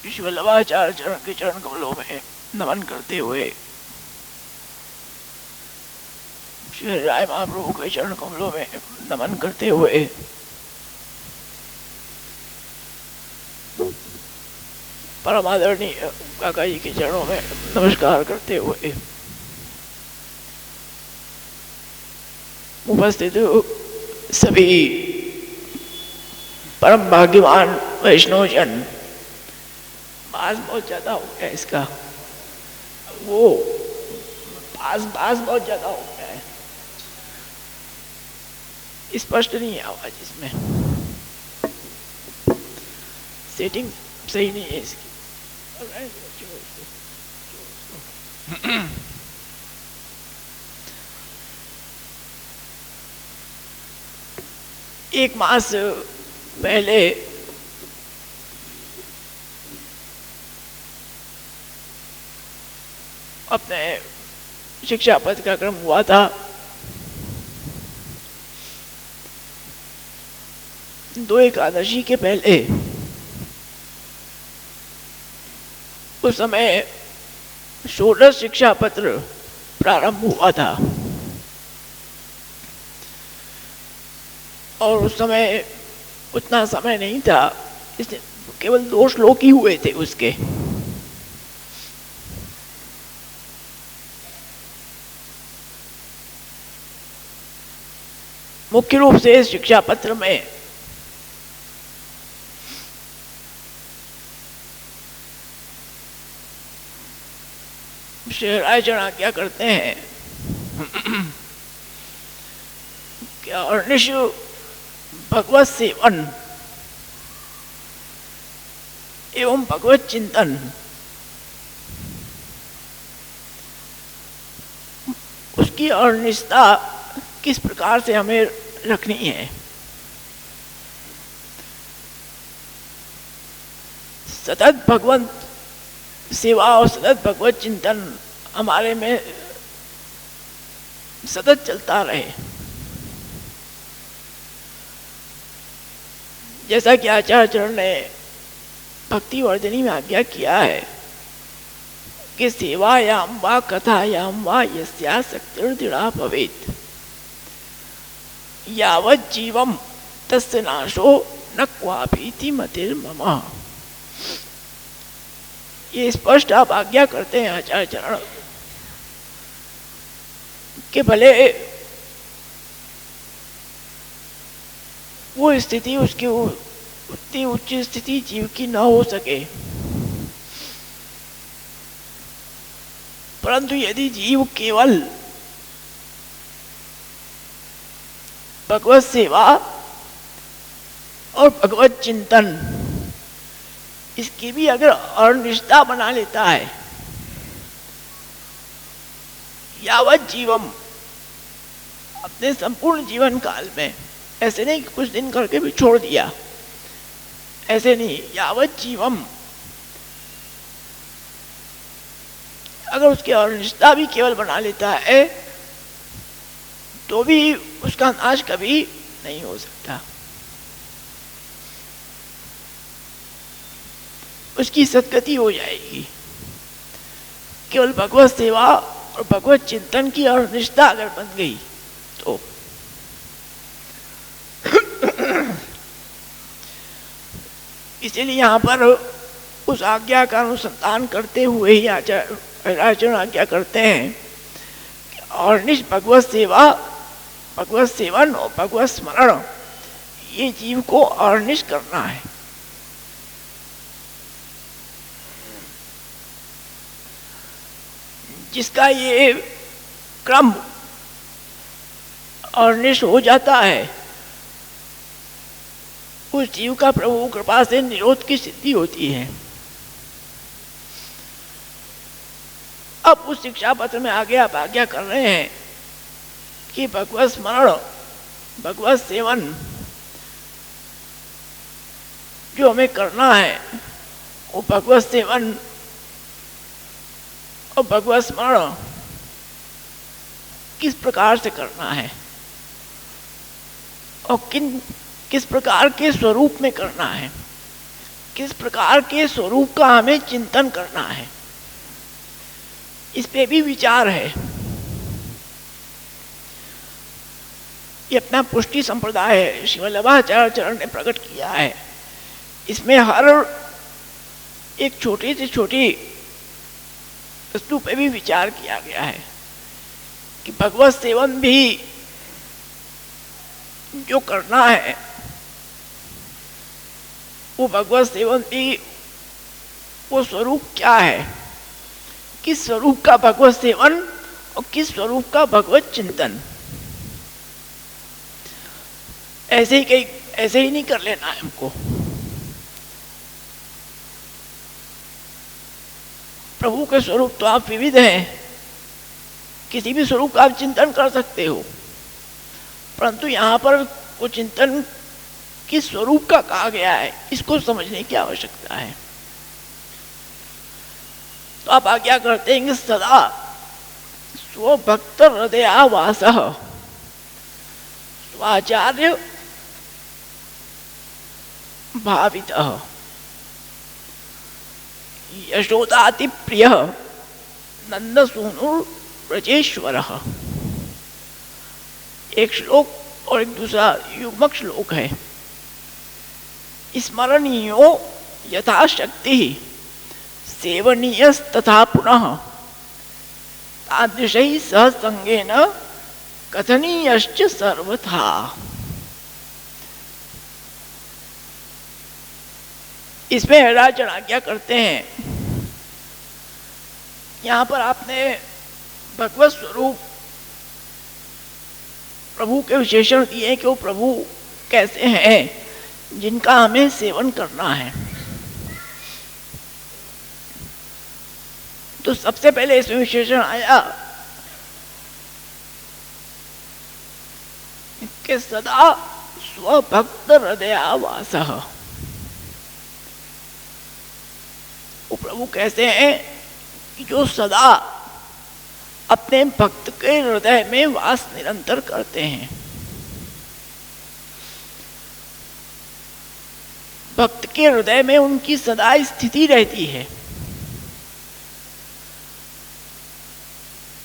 श्री वल्लभाचार्य चरण के चरण कमलों में नमन करते हुए, श्री राय महाप्रभु के चरण कमलों में नमन करते हुए, परम आदरणीय काका जी के चरणों में नमस्कार करते हुए, उपस्थित सभी परम भाग्यवान वैष्णवजन, पास बहुत ज्यादा हो गया इसका, वो पास बहुत ज्यादा हो गया है, स्पष्ट नहीं है आवाज इसमें, सेटिंग सही नहीं है इसकी। एक मास पहले अपने शिक्षा पद का क्रम हुआ था। दो एकादशी के पहले उस समय षोडश शिक्षा पत्र प्रारंभ हुआ था और उस समय उतना समय नहीं था, इसलिए केवल 2 श्लोक ही हुए थे उसके। मुख्य रूप से इस शिक्षा पत्र में श्री रायचरण क्या करते हैं कि अनिश भगवत सेवन एवं भगवत चिंतन उसकी अनिष्ठता किस प्रकार से हमें रखनी है। सतत भगवत सेवा और सतत भगवत चिंतन हमारे में सतत चलता रहे। जैसा कि आचार्य चरण ने भक्ति वर्धनी में आज्ञा किया है कि सेवायाम वा कथायाम वा यस्या शक्तिर्दृढ़ा भवेत् यावत् जीवम तस्य नाशो न क्वापीति मतिर्मम। ये स्पष्ट आप आज्ञा करते हैं आचार्य चरण कि भले वो स्थिति उसकी उतनी उच्च स्थिति जीव की न हो सके, परंतु यदि जीव केवल भगवत सेवा और भगवत चिंतन इसकी भी अगर अनिष्ठा बना लेता है, यावत जीवम अपने संपूर्ण जीवन काल में, ऐसे नहीं कि कुछ दिन करके भी छोड़ दिया, ऐसे नहीं, यावत जीवम अगर उसकी अनिष्ठा भी केवल बना लेता है तो भी उसका नाश कभी नहीं हो सकता। उसकी सद्गति हो जाएगी। केवल भगवत सेवा और भगवत चिंतन की अनिष्ठा अगर बन गई तो इसलिए यहाँ पर उस आज्ञा का अनुसंधान करते हुए ही आचार्य आज्ञा करते हैं और निज भगवत सेवा, भगवत सेवन और भगवत स्मरण ये जीव को अर्निश करना है। जिसका ये क्रम अर्निश हो जाता है उस जीव का प्रभु कृपा से निरोध की सिद्धि होती है। अब उस शिक्षा पत्र में आगे आप आज्ञा कर रहे हैं कि भगवत स्मरण, भगवत सेवन जो हमें करना है वो भगवत सेवन और भगवत स्मरण किस प्रकार से करना है और किस प्रकार के स्वरूप में करना है। किस प्रकार के स्वरूप का हमें चिंतन करना है, इस पे भी विचार है। ये अपना पुष्टि संप्रदाय है, श्रीमद् वल्लभाचार्य चरण ने प्रकट किया है। इसमें हर एक छोटी से छोटी वस्तु पे भी विचार किया गया है कि भगवत सेवन भी जो करना है, वो भगवत सेवन भी वो स्वरूप क्या है, किस स्वरूप का भगवत सेवन और किस स्वरूप का भगवत चिंतन। ऐसे ही नहीं कर लेना है हमको। प्रभु के स्वरूप तो आप विविध हैं, किसी भी स्वरूप का आप चिंतन कर सकते हो, परंतु यहाँ पर वो चिंतन किस स्वरूप का कहा गया है, इसको समझने की आवश्यकता है। तो आप आज्ञा करते हैं कि सदा स्वभक्त हृदयावास स्वाचार्य भावित यशोदाति प्रिय नंद सूनु ब्रजेश्वर। एक श्लोक और एक दूसरा युग्मक श्लोक है। स्मरणीयो यथाशक्ति सेवनीयस्तथा पुनः तादृशैः सह संगेन कथनीयश्च सर्वथा। इसमें राजन आज्ञा करते हैं, यहाँ पर आपने भगवत स्वरूप प्रभु के विशेषण दिए कि वो प्रभु कैसे हैं जिनका हमें सेवन करना है। तो सबसे पहले इसमें विशेषण आया कि सदा स्वभक्त हृदयावास। वो प्रभु कैसे हैं कि जो सदा अपने भक्त के हृदय में वास निरंतर करते हैं। भक्त के हृदय में उनकी सदा स्थिति रहती है,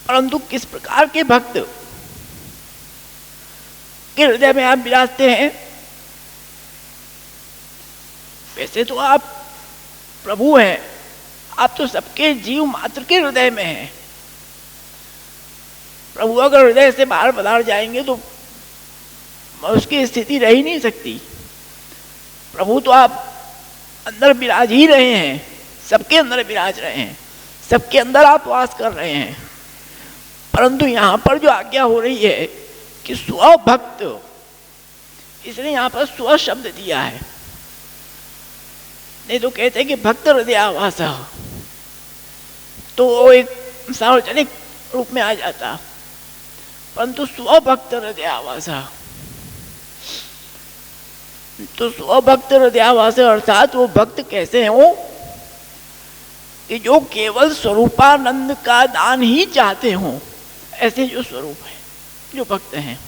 परंतु किस प्रकार के भक्त के हृदय में आप विराजते हैं। वैसे तो आप प्रभु हैं, आप तो सबके जीव मात्र के हृदय में हैं। प्रभु अगर हृदय से बाहर पधार जाएंगे तो उसकी स्थिति रह ही नहीं सकती। प्रभु तो आप अंदर विराज ही रहे हैं, सबके अंदर विराज रहे हैं, सबके अंदर आप वास कर रहे हैं। परंतु यहाँ पर जो आज्ञा हो रही है कि स्वभक्त, इसलिए यहाँ पर स्व शब्द दिया है। नहीं तो कहते हैं कि भक्त हृदयावास, तो वो एक सार्वजनिक रूप में आ जाता, परंतु स्वभक्त हृदयावास। तो स्वभक्त हृदयावास अर्थात वो भक्त कैसे हैं वो कि जो केवल स्वरूपानंद का दान ही चाहते हों, ऐसे जो स्वरूप है, जो भक्त हैं।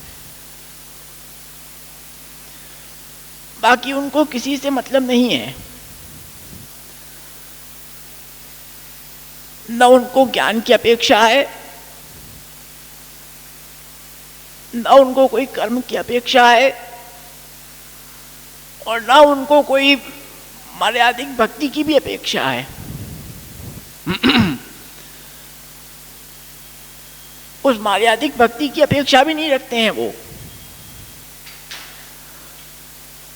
बाकी उनको किसी से मतलब नहीं है, न उनको ज्ञान की अपेक्षा है, न उनको कोई कर्म की अपेक्षा है, और न उनको कोई मर्यादिक भक्ति की भी अपेक्षा है। उस मर्यादिक भक्ति की अपेक्षा भी नहीं रखते हैं वो।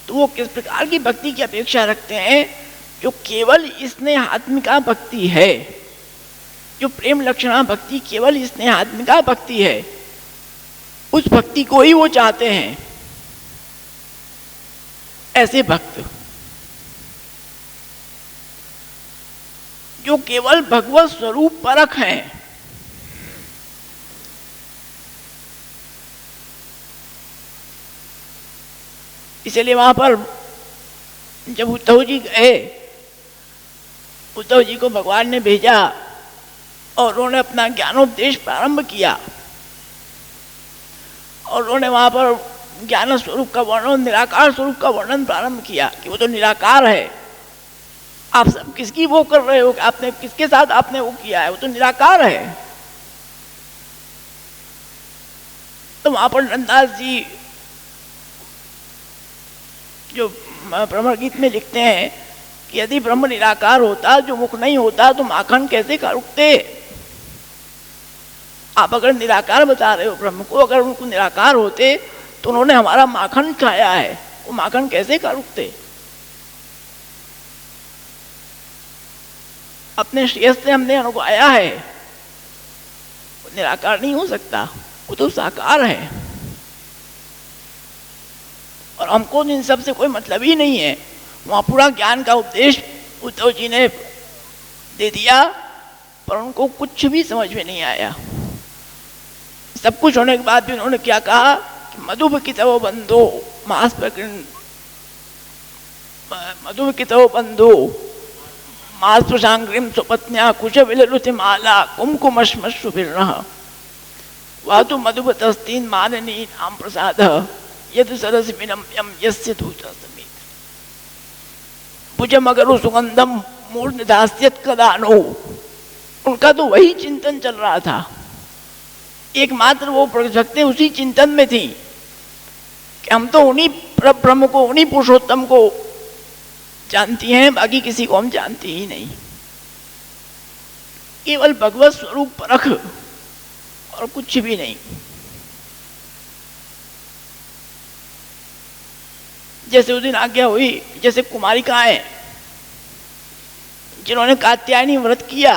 तो वो किस प्रकार की भक्ति की अपेक्षा रखते हैं? जो केवल स्नेहात्मिका भक्ति है, जो प्रेम लक्षणा भक्ति केवल स्नेहात्मिका भक्ति है, उस भक्ति को ही वो चाहते हैं। ऐसे भक्त जो केवल भगवत स्वरूप परख हैं, इसलिए वहां पर जब उद्धव जी गए, उद्धव जी को भगवान ने भेजा और उन्होंने अपना ज्ञानोपदेश प्रारंभ किया, और उन्होंने वहां पर ज्ञान स्वरूप का वर्णन, निराकार स्वरूप का वर्णन प्रारंभ किया कि वो तो निराकार है, आप सब किसकी वो कर रहे हो? आपने किसके साथ आपने वो किया है? वो तो निराकार है। तो वहां पर नंदास जी जो ब्रह्म गीत में लिखते हैं कि यदि ब्रह्म निराकार होता, जो मुख नहीं होता, तो माखन कैसे रुकते? आप अगर निराकार बता रहे हो ब्रह्म को, अगर उनको निराकार होते तो उन्होंने हमारा माखन खाया है, वो माखन कैसे रुकते? अपने श्रेयस से हमने अनुभवाया है, वो निराकार नहीं हो सकता, वो तो साकार है। और हमको इन सब से कोई मतलब ही नहीं है। वहां पूरा ज्ञान का उपदेश उद्धव जी ने दे दिया, पर उनको कुछ भी समझ में नहीं आया। सब कुछ होने के बाद भी उन्होंने क्या कहा कि मधुपकितवो बंधो मास मधुपकितवो बंधो मास प्रशांग्रिम सुपत्न्या कुश विलुति माला कुमकुमश्मश्रुभिर्नः वातु मधुपतस्तीन माननी नाम प्रसाद यद सरस विनम्यम यस्य दूतसमित भुजमगरु सुगंधम मूर्धदास्यत कदानो। उनका तो वही चिंतन चल रहा था, एकमात्र वो प्रशक्ति उसी चिंतन में थी कि हम तो उन्हीं ब्रह्म को, उन्हीं पुरुषोत्तम को जानती हैं, बाकी किसी को हम जानती ही नहीं। केवल भगवत स्वरूप परख और कुछ भी नहीं। जैसे उस दिन आज्ञा हुई, जैसे कुमारिकाएं जिन्होंने कात्यायनी व्रत किया,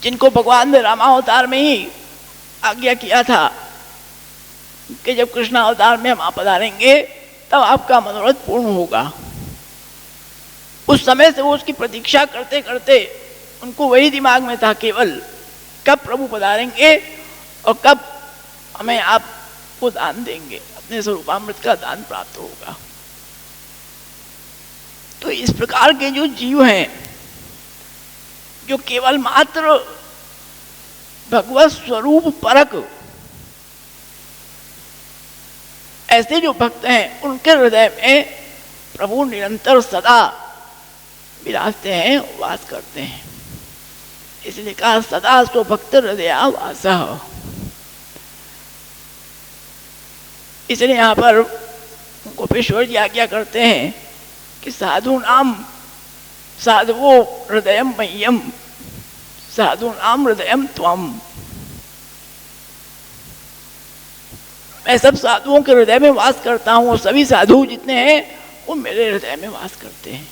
जिनको भगवान ने रामावतार में ही आज्ञा किया था कि जब कृष्ण अवतार में हम आप पधारेंगे तब आपका मनोरथ पूर्ण होगा, उस समय से वो उसकी प्रतीक्षा करते करते उनको वही दिमाग में था केवल कब प्रभु पधारेंगे और कब हमें आपको दान देंगे, अपने स्वरूपामृत का दान प्राप्त होगा। तो इस प्रकार के जो जीव हैं, जो केवल मात्र भगवत स्वरूप परक ऐसे जो भक्त हैं, उनके हृदय में प्रभु निरंतर सदा विराजते हैं, वास करते हैं। इसलिए कहा सदा सो भक्त हृदया वास। इसलिए यहाँ पर गोपेश्वर जी आज्ञा करते हैं कि साधु नाम साधुवो हृदयम मह्यम साधु नाम हृदयम त्वम। मैं सब साधुओं के हृदय में वास करता हूँ, सभी साधु जितने हैं वो मेरे हृदय में वास करते हैं।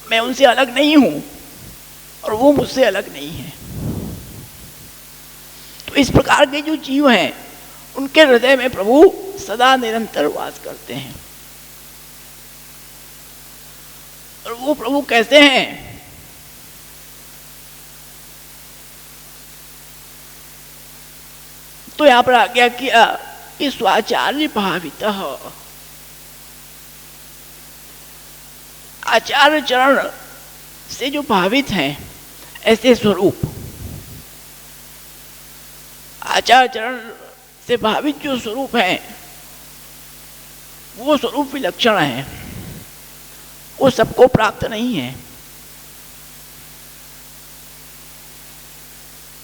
मैं उनसे अलग नहीं हूं और वो मुझसे अलग नहीं है। तो इस प्रकार के जो जीव हैं, उनके हृदय में प्रभु सदा निरंतर वास करते हैं। और वो प्रभु कैसे हैं? तो यहां पर आज्ञा किया कि स्वाचार्य भावित, आचार्य चरण से जो भावित हैं ऐसे स्वरूप, आचार्य चरण से भावित जो स्वरूप हैं वो स्वरूप विलक्षण है, वो सबको प्राप्त नहीं है।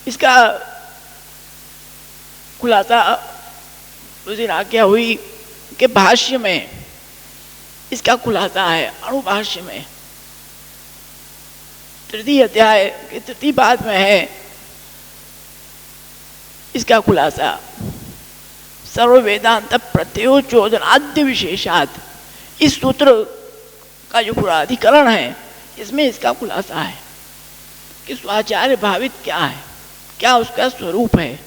इसका खुलासा उस दिन आज्ञा हुई कि भाष्य में इसका खुलासा है, अणुभाष्य में तृतीय अध्याय के तृतीय पाद में है इसका खुलासा। सर्व वेदांत प्रत्ययो चोदनाद्य विशेषात, इस सूत्र का जो पूरा अधिकरण है इसमें इसका खुलासा है कि स्वाचार्य भावित क्या है, क्या उसका स्वरूप है,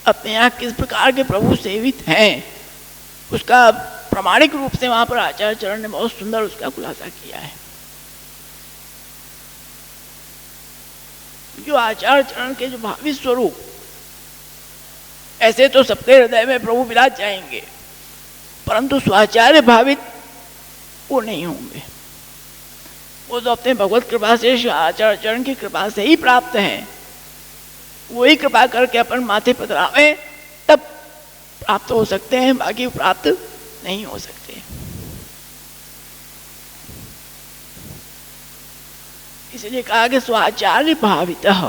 अपने यहाँ किस प्रकार के प्रभु सेवित हैं, उसका प्रामाणिक रूप से वहां पर आचार्य चरण ने बहुत सुंदर उसका खुलासा किया है। जो आचार्य चरण के जो भावी स्वरूप, ऐसे तो सबके हृदय में प्रभु विराज जाएंगे, परंतु स्वाचार्य भावित वो नहीं होंगे। वो तो अपने भगवत कृपा से, आचार्य चरण की कृपा से ही प्राप्त हैं। वही कृपा करके अपन माथे पधरावे तब प्राप्त हो सकते हैं, बाकी प्राप्त नहीं हो सकते। इसलिए कहा कि स्वाचार्य भावितः,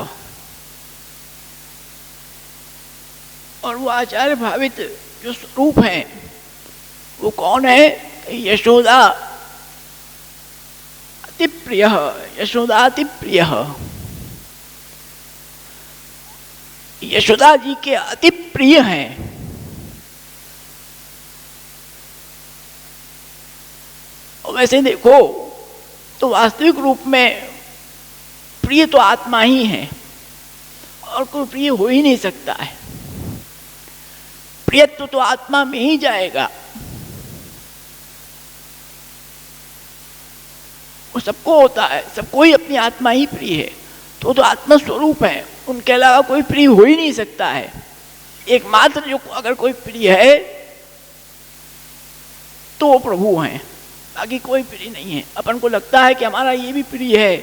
और वो आचार्य भावित जो स्वरूप है वो कौन है? यशोदा अति प्रिय, यशोदा अति प्रिय, यशोदा जी के अति प्रिय हैं। और वैसे देखो तो वास्तविक रूप में प्रिय तो आत्मा ही है, और कोई प्रिय हो ही नहीं सकता है। प्रियत्व तो आत्मा में ही जाएगा, वो सबको होता है, सबको ही अपनी आत्मा ही प्रिय है, तो आत्मा स्वरूप है, उनके अलावा कोई प्रिय हो ही नहीं सकता है। एकमात्र जो अगर कोई प्रिय है तो वो प्रभु हैं, बाकी कोई प्रिय नहीं है। अपन को लगता है कि हमारा ये भी प्रिय है,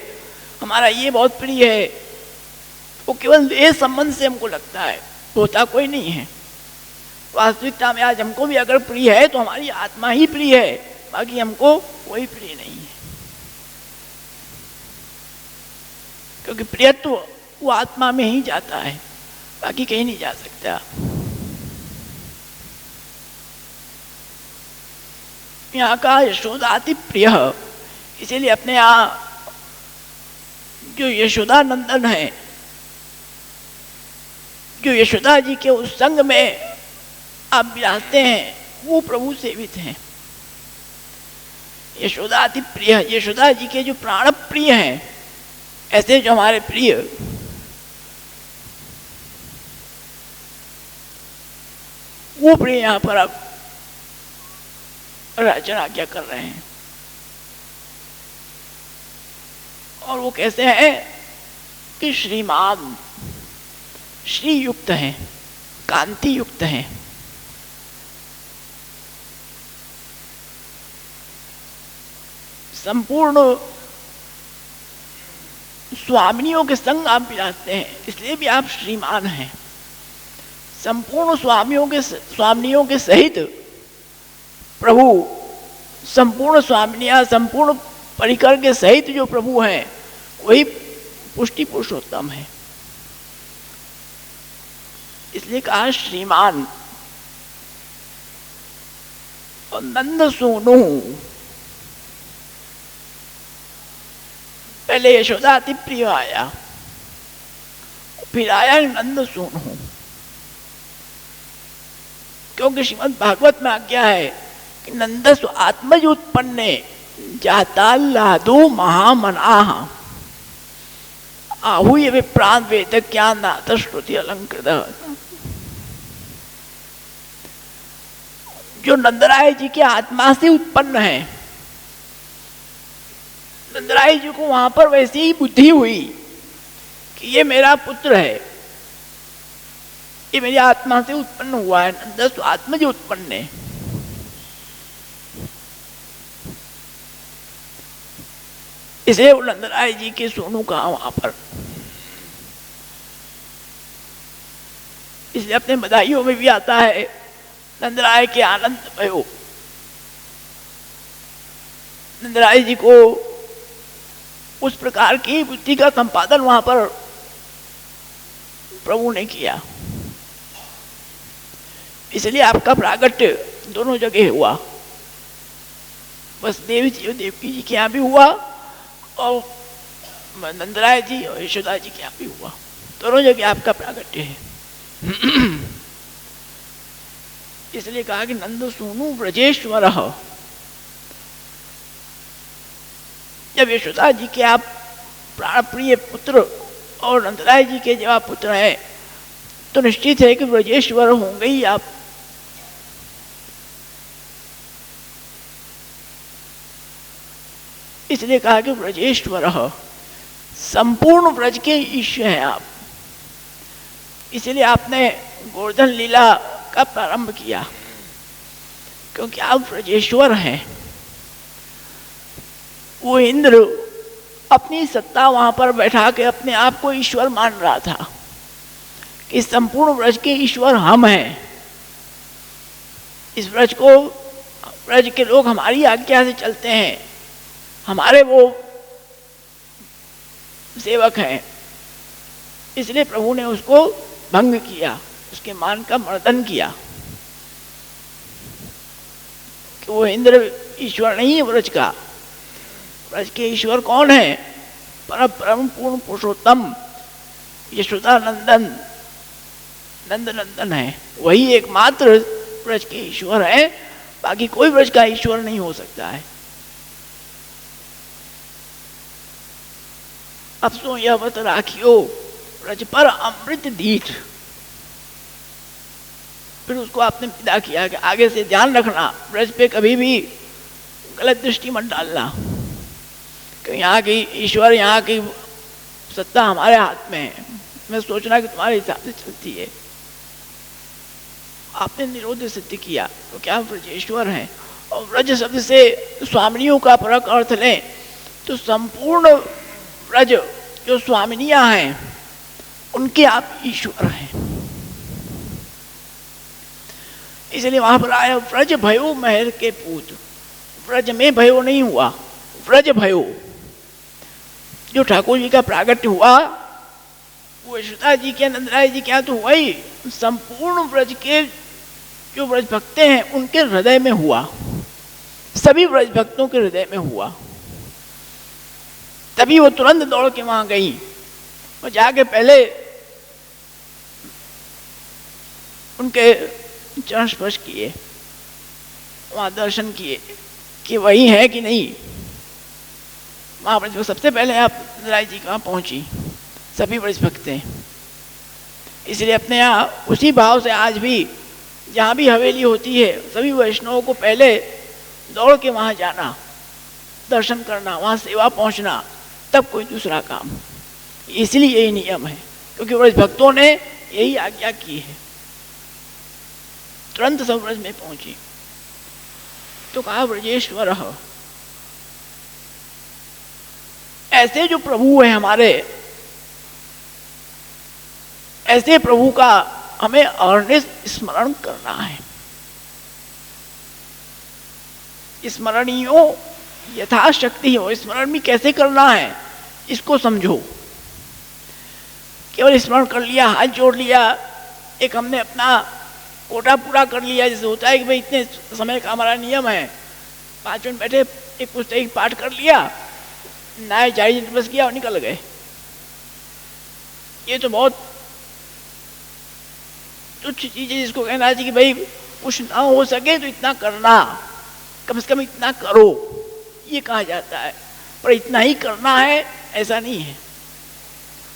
हमारा ये बहुत प्रिय है, वो केवल ये संबंध से हमको लगता है, होता कोई नहीं है। वास्तविकता में आज हमको भी अगर प्रिय है तो हमारी आत्मा ही प्रिय है, बाकी हमको कोई प्रिय नहीं है, क्योंकि प्रियत्व वो आत्मा में ही जाता है, बाकी कहीं नहीं जा सकता। यहाँ का यशोदा अति प्रिय, इसीलिए अपने यहाँ जो यशोदा नंदन है, जो यशोदा जी के उस संग में आप विराजते हैं, वो प्रभु सेवित हैं। यशोदा अति प्रिय, यशोदा जी के जो प्राण प्रिय हैं, ऐसे जो हमारे प्रिय वो प्रिय यहाँ पर अब रचना क्या कर रहे हैं। और वो कैसे हैं कि श्रीमान, श्री युक्त हैं, कांति युक्त हैं। संपूर्ण स्वामिनियों के संग आप विराजते हैं, इसलिए भी आप श्रीमान हैं। संपूर्ण स्वामिनियों के सहित प्रभु, संपूर्ण स्वामिनियां, संपूर्ण परिकर के सहित जो प्रभु हैं वही पुष्टि पुरुषोत्तम है, इसलिए कहा श्रीमान। और नंद सोनू, पहले यशोदा अति प्रिय आया, फिर आया नंद सोनू, क्योंकि श्रीमद् भागवत में आज्ञा है कि नंदस्व आत्मज उत्पन्ने जाताल्लादो महामनाः आहूय विप्राण वेद ज्ञानात् श्रुति अलंकृत। जो नंदराय जी की आत्मा से उत्पन्न है, नंदराय जी को वहां पर वैसी ही बुद्धि हुई कि ये मेरा पुत्र है, ये मेरी आत्मा से उत्पन्न हुआ है, नंदस्व आत्मज उत्पन्न है। इसे नंदराय जी के सोनू कहा वहां पर, इसलिए अपने बधाइयों में भी आता है नंदराय के आनंद भयो। नंदराय जी को उस प्रकार की बुद्धि का संपादन वहां पर प्रभु ने किया, इसलिए आपका प्रागट्य दोनों जगह हुआ, बस देवकी जी के यहाँ भी हुआ और नंदराय जी और यशोदा जी के यहाँ भी हुआ, दोनों जगह आपका प्रागट्य है। इसलिए कहा कि नंद सोनू ब्रजेश्वर। जब यशोदा जी के आप प्राण प्रिय पुत्र और नंदराय जी के जब आप पुत्र हैं तो निश्चित है कि ब्रजेश्वर होंगे ही आप। इसलिए कहा कि ब्रजेश्वर, संपूर्ण ब्रज के ईश्वर हैं आप, इसलिए आपने गोवर्धन लीला का प्रारंभ किया, क्योंकि आप ब्रजेश्वर हैं। वो इंद्र अपनी सत्ता वहां पर बैठा के अपने आप को ईश्वर मान रहा था कि संपूर्ण ब्रज के ईश्वर हम हैं, इस ब्रज को, ब्रज के लोग हमारी आज्ञा से चलते हैं, हमारे वो सेवक हैं, इसलिए प्रभु ने उसको भंग किया, उसके मान का मर्दन किया कि वो इंद्र ईश्वर नहीं है ब्रज का। ब्रज के ईश्वर कौन है? परम पूर्ण पुरुषोत्तम यशोदा नंदन, नंद नंदन है, वही एकमात्र ब्रज के ईश्वर है, बाकी कोई ब्रज का ईश्वर नहीं हो सकता है। अब तो यह बत राखियो ब्रज पर अमृत दीठ, फिर उसको आपने विदा किया कि आगे से ध्यान रखना, ब्रज पे कभी भी गलत दृष्टि मत डालना कि यहाँ की ईश्वर, यहाँ की सत्ता हमारे हाथ में है, मैं सोचना कि तुम्हारे हिसाब से चलती है। आपने निरोध सिद्ध किया तो क्या ब्रजेश्वर हैं। और ब्रज शब्द से स्वामिनियों का परक अर्थ लें तो संपूर्ण ब्रज जो स्वामिनियां हैं उनके आप ईश्वर हैं। इसलिए वहां पर आया व्रज भयो महर के पूत, व्रज में भयो नहीं हुआ, व्रज भयो। जो ठाकुर जी का प्रागट्य हुआ वो यशोदा जी के, नंदराय जी क्या तो हुआ ही, संपूर्ण ब्रज के जो ब्रज भक्त हैं उनके हृदय में हुआ, सभी ब्रज भक्तों के हृदय में हुआ। तभी वो तुरंत दौड़ के वहां गई और जाके पहले उनके चरण स्पर्श किए, वहां दर्शन किए कि वही है कि नहीं। वहां पर सबसे पहले आप नंदराय जी के वहां पहुंची, सभी ब्रज भक्त हैं। इसलिए अपने यहाँ उसी भाव से आज भी जहाँ भी हवेली होती है सभी वैष्णवों को पहले दौड़ के वहाँ जाना, दर्शन करना, वहाँ सेवा पहुँचना, तब कोई दूसरा काम। इसलिए यही नियम है क्योंकि ब्रज भक्तों ने यही आज्ञा की है। तुरंत सब ब्रज में पहुंची तो कहा ब्रजेश्वर। ऐसे जो प्रभु है हमारे, ऐसे प्रभु का हमें अहर्निश स्मरण करना है। स्मरणीयो यथाशक्ति हो, स्मरण भी कैसे करना है इसको समझो। केवल स्मरण कर लिया, हाथ जोड़ लिया, एक हमने अपना कोटा पूरा कर लिया, जैसे होता है कि भाई इतने समय का हमारा नियम है, 5 मिनट बैठे एक पुस्तक पाठ कर लिया, नाय जारी बस किया और निकल गए। ये तो बहुत तुच्छ चीज है जिसको कहना चाहिए कि भाई कुछ ना हो सके तो इतना करना, कम से कम इतना करो, ये कहा जाता है। पर इतना ही करना है ऐसा नहीं है।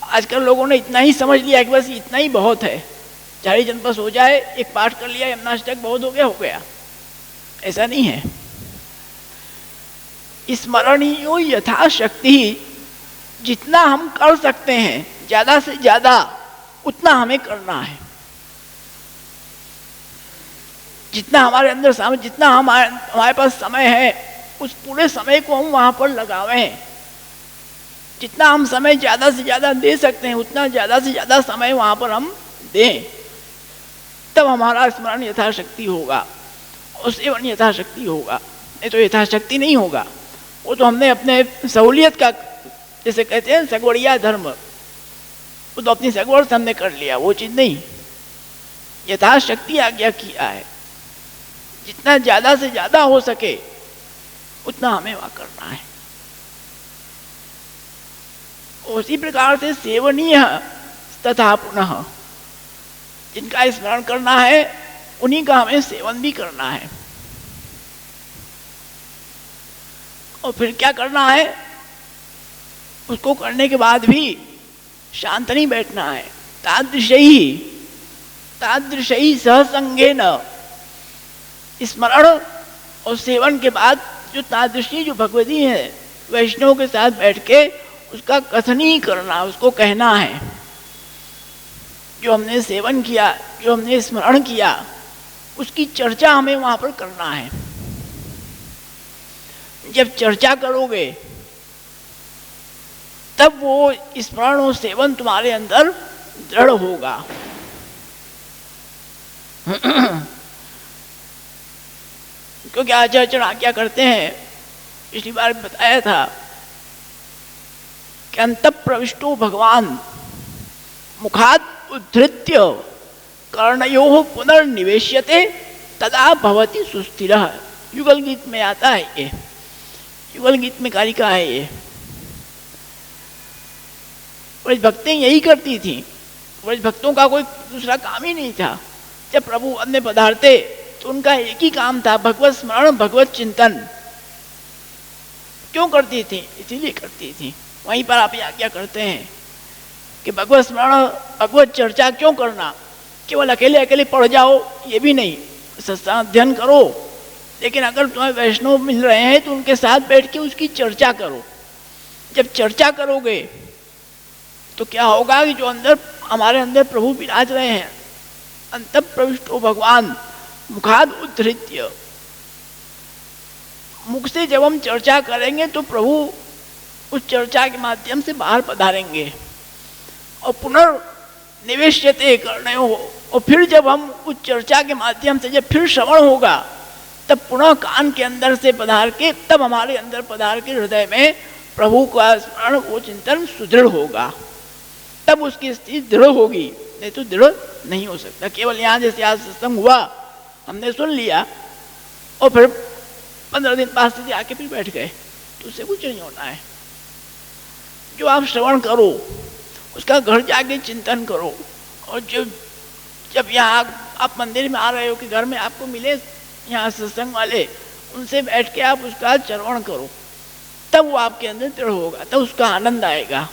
आजकल लोगों ने इतना ही समझ लिया कि बस इतना ही बहुत है, चारी जनपस हो जाए, एक पाठ कर लिया, यमुनाष्टक बहुत हो गया। ऐसा नहीं है। स्मरणीयो यथाशक्ति, जितना हम कर सकते हैं ज्यादा से ज्यादा उतना हमें करना है। जितना हमारे अंदर समय, जितना हमारे पास समय है उस पूरे समय को हम वहां पर लगावें। जितना हम समय ज्यादा से ज्यादा दे सकते हैं उतना ज्यादा से ज्यादा समय वहां पर हम दें, तब हमारा स्मरण यथाशक्ति होगा और सेवन यथाशक्ति होगा। नहीं तो यथाशक्ति नहीं होगा। वो तो हमने अपने सहूलियत का, जैसे कहते हैं सगवड़िया धर्म, वो तो अपनी सगवड़ से हमने कर लिया, वो चीज नहीं। यथाशक्ति आज्ञा किया है, जितना ज्यादा से ज्यादा हो सके उतना हमें वहां करना है। उसी प्रकार से सेवनीय तथा पुनः, जिनका स्मरण करना है उन्हीं का हमें सेवन भी करना है। और फिर क्या करना है, उसको करने के बाद भी शांत नहीं बैठना है। तादृशई सहसंगेन, स्मरण और सेवन के बाद जो तादृशी जो भगवती है वैष्णव के साथ बैठ के उसका कथन ही करना, उसको कहना है। जो हमने सेवन किया, जो हमने स्मरण किया, उसकी चर्चा हमें वहां पर करना है। जब चर्चा करोगे तब वो स्मरण और सेवन तुम्हारे अंदर दृढ़ होगा। क्योंकि आचार्य आज्ञा करते हैं, पिछली बार बताया था कि अंतः प्रविष्टो भगवान मुखात् उद्धृत्य कर्णयोः पुनर्निवेश्यते तदा भवति सुस्थिरः। युगल गीत में आता है ये, युगल गीत में कारिका है ये। ब्रज भक्तें यही करती थी, ब्रज भक्तों का कोई दूसरा काम ही नहीं था। जब प्रभु अन्य पधारते तो उनका एक ही काम था, भगवत स्मरण, भगवत चिंतन। क्यों करती थी? इसीलिए करती थी। वहीं पर आप आज्ञा करते हैं कि भगवत स्मरण, भगवत चर्चा क्यों करना? केवल अकेले अकेले पढ़ जाओ ये भी नहीं, सत्संग अध्ययन करो, लेकिन अगर तुम्हें वैष्णव मिल रहे हैं तो उनके साथ बैठ के उसकी चर्चा करो। जब चर्चा करोगे तो क्या होगा कि जो अंदर हमारे अंदर प्रभु विराज रहे हैं, अंतः प्रविष्टो भगवान मुखाद उद्धृत्य, मुख से जब हम चर्चा करेंगे तो प्रभु उस चर्चा के माध्यम से बाहर पधारेंगे और पुनर्निवेश्यते कर्णयो, और फिर जब हम उस चर्चा के माध्यम से जब फिर श्रवण होगा तब पुनः कान के अंदर से पधार के, तब हमारे अंदर पधार के हृदय में प्रभु का स्मरण, वो चिंतन सुदृढ़ होगा, तब उसकी स्थिति दृढ़ होगी, नहीं तो दृढ़ नहीं हो सकता। केवल यहाँ जैसे आज सत्संग हुआ, हमने सुन लिया और फिर 15 दिन बाद से आके फिर बैठ गए, तो उससे कुछ नहीं होना है। जो आप श्रवण करो उसका घर जाके चिंतन करो, और जब यहाँ आप मंदिर में आ रहे हो कि घर में आपको मिले यहाँ सत्संग वाले, उनसे बैठ के आप उसका श्रवण करो, तब वो आपके अंदर दृढ़ होगा, तब उसका आनंद आएगा,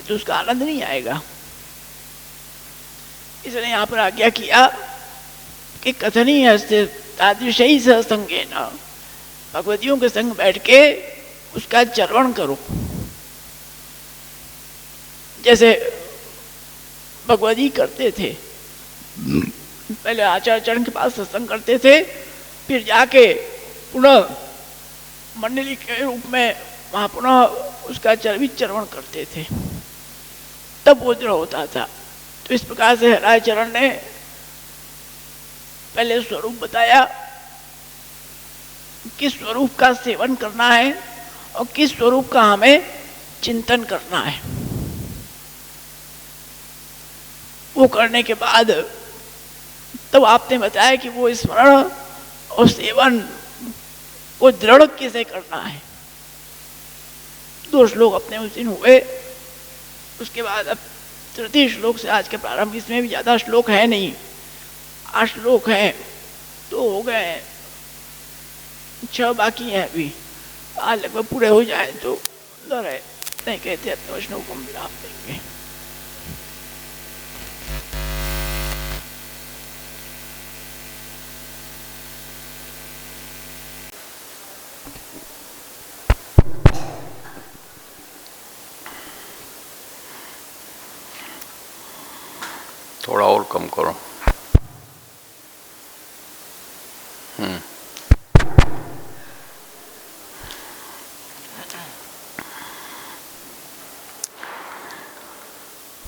तो उसका आनंद नहीं आएगा। इसने यहाँ पर आज्ञा किया कि कथनीय हस्ते तादृशी सत्संगे न, भगवतियों के संग बैठ के उसका श्रवण करो। जैसे भगवती करते थे, पहले आचार्य चरण के पास सत्संग करते थे, फिर जाके पुनः मंडली के रूप में वहाँ पुनः उसका श्रवण करते थे, तब वो दृढ़ होता था। तो इस प्रकार से राय चरण ने पहले स्वरूप बताया, किस स्वरूप का सेवन करना है और किस स्वरूप का हमें चिंतन करना है। वो करने के बाद तब आपने बताया कि वो स्मरण और सेवन वो दृढ़ कैसे करना है। 2 श्लोक अपने उस दिन हुए, उसके बाद अब 3 श्लोक से आज के प्रारंभ, इसमें भी ज़्यादा श्लोक है नहीं, 8 श्लोक हैं, 2 हो गए, 6 बाकी हैं अभी। आज लगभग पूरे हो जाए तो डर है, नहीं कहते अपने वचनों को मिलाप देंगे। थोड़ा और कम करो।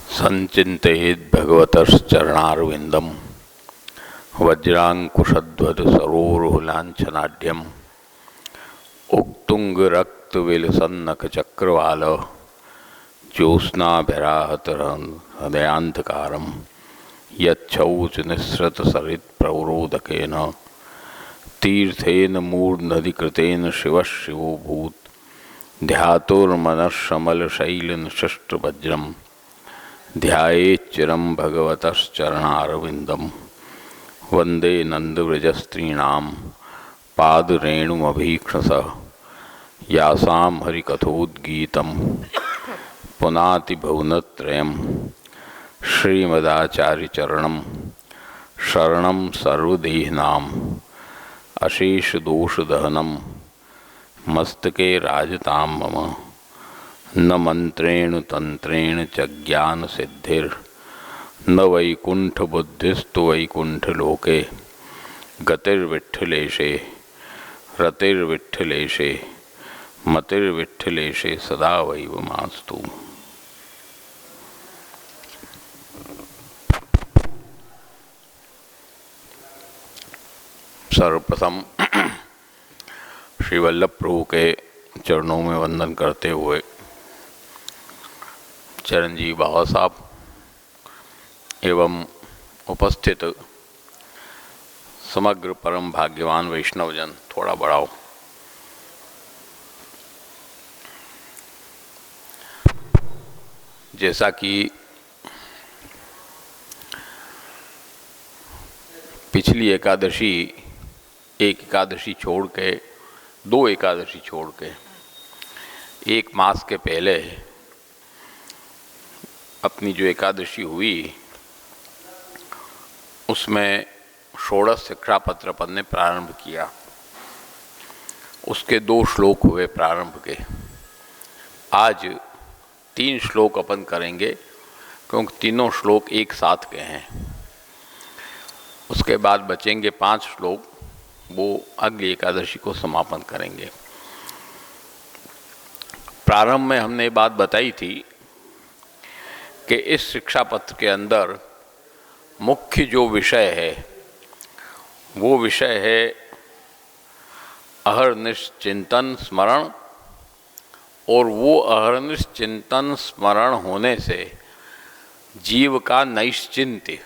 संचिन्तयेद् भगवतश्चरणारविन्दं वज्राङ्कुशध्वज सरोरुहलाञ्छनाढ्यम् उक्तुङ्गरक्तविलसन्नखचक्रवाल ज्योत्स्नाभिराहतहृदयान्धकारम् यच्छौचनिःसृतसरित्प्रवरोदकेन तीर्थेन मूर्धनधिकृतेन शिवः शिवोऽभूत् ध्यातुर्मनःशमलशैलनिशिष्टवज्रम् ध्यायेच्चिरं भगवतश्चरणारविन्दं वन्दे नन्दव्रजस्त्रीणां पादरेणुमभीक्षसः यासां हरिकथोद्गीतं पुनाति भुवनत्रयं श्रीमदाचार्यचरणं शरणं सर्वदेहिनाम् अशेषदोषदहनं मस्तके राजतां मम न मंत्रेण तंत्रेण च ज्ञान सिद्धिर्न वैकुंठबुद्धिस्तु वैकुंठलोके गतिर्विठ्ठलेशे रतिर्विठ्ठलेशे मतिर्विठ्ठलेशे सदा वैवमास्तु। सर्वप्रथम श्री वल्लभ प्रभु के चरणों में वंदन करते हुए चरणजीव बाबा साहब एवं उपस्थित समग्र परम भाग्यवान वैष्णवजन थोड़ा बढ़ाओ। जैसा कि पिछली एकादशी एक एकादशी छोड़ के दो एकादशी छोड़ के एक मास के पहले अपनी जो एकादशी हुई उसमें षोडश शिक्षापत्र पढ़ने प्रारंभ किया। उसके 2 श्लोक हुए प्रारंभ के। आज 3 श्लोक अपन करेंगे क्योंकि तीनों श्लोक एक साथ के हैं। उसके बाद बचेंगे 5 श्लोक, वो अगली एकादशी को समापन करेंगे। प्रारंभ में हमने बात बताई थी कि इस शिक्षा पत्र के अंदर मुख्य जो विषय है वो विषय है अहर्निश चिंतन स्मरण, और वो अहर्निश चिंतन स्मरण होने से जीव का नैश्चिंत्य,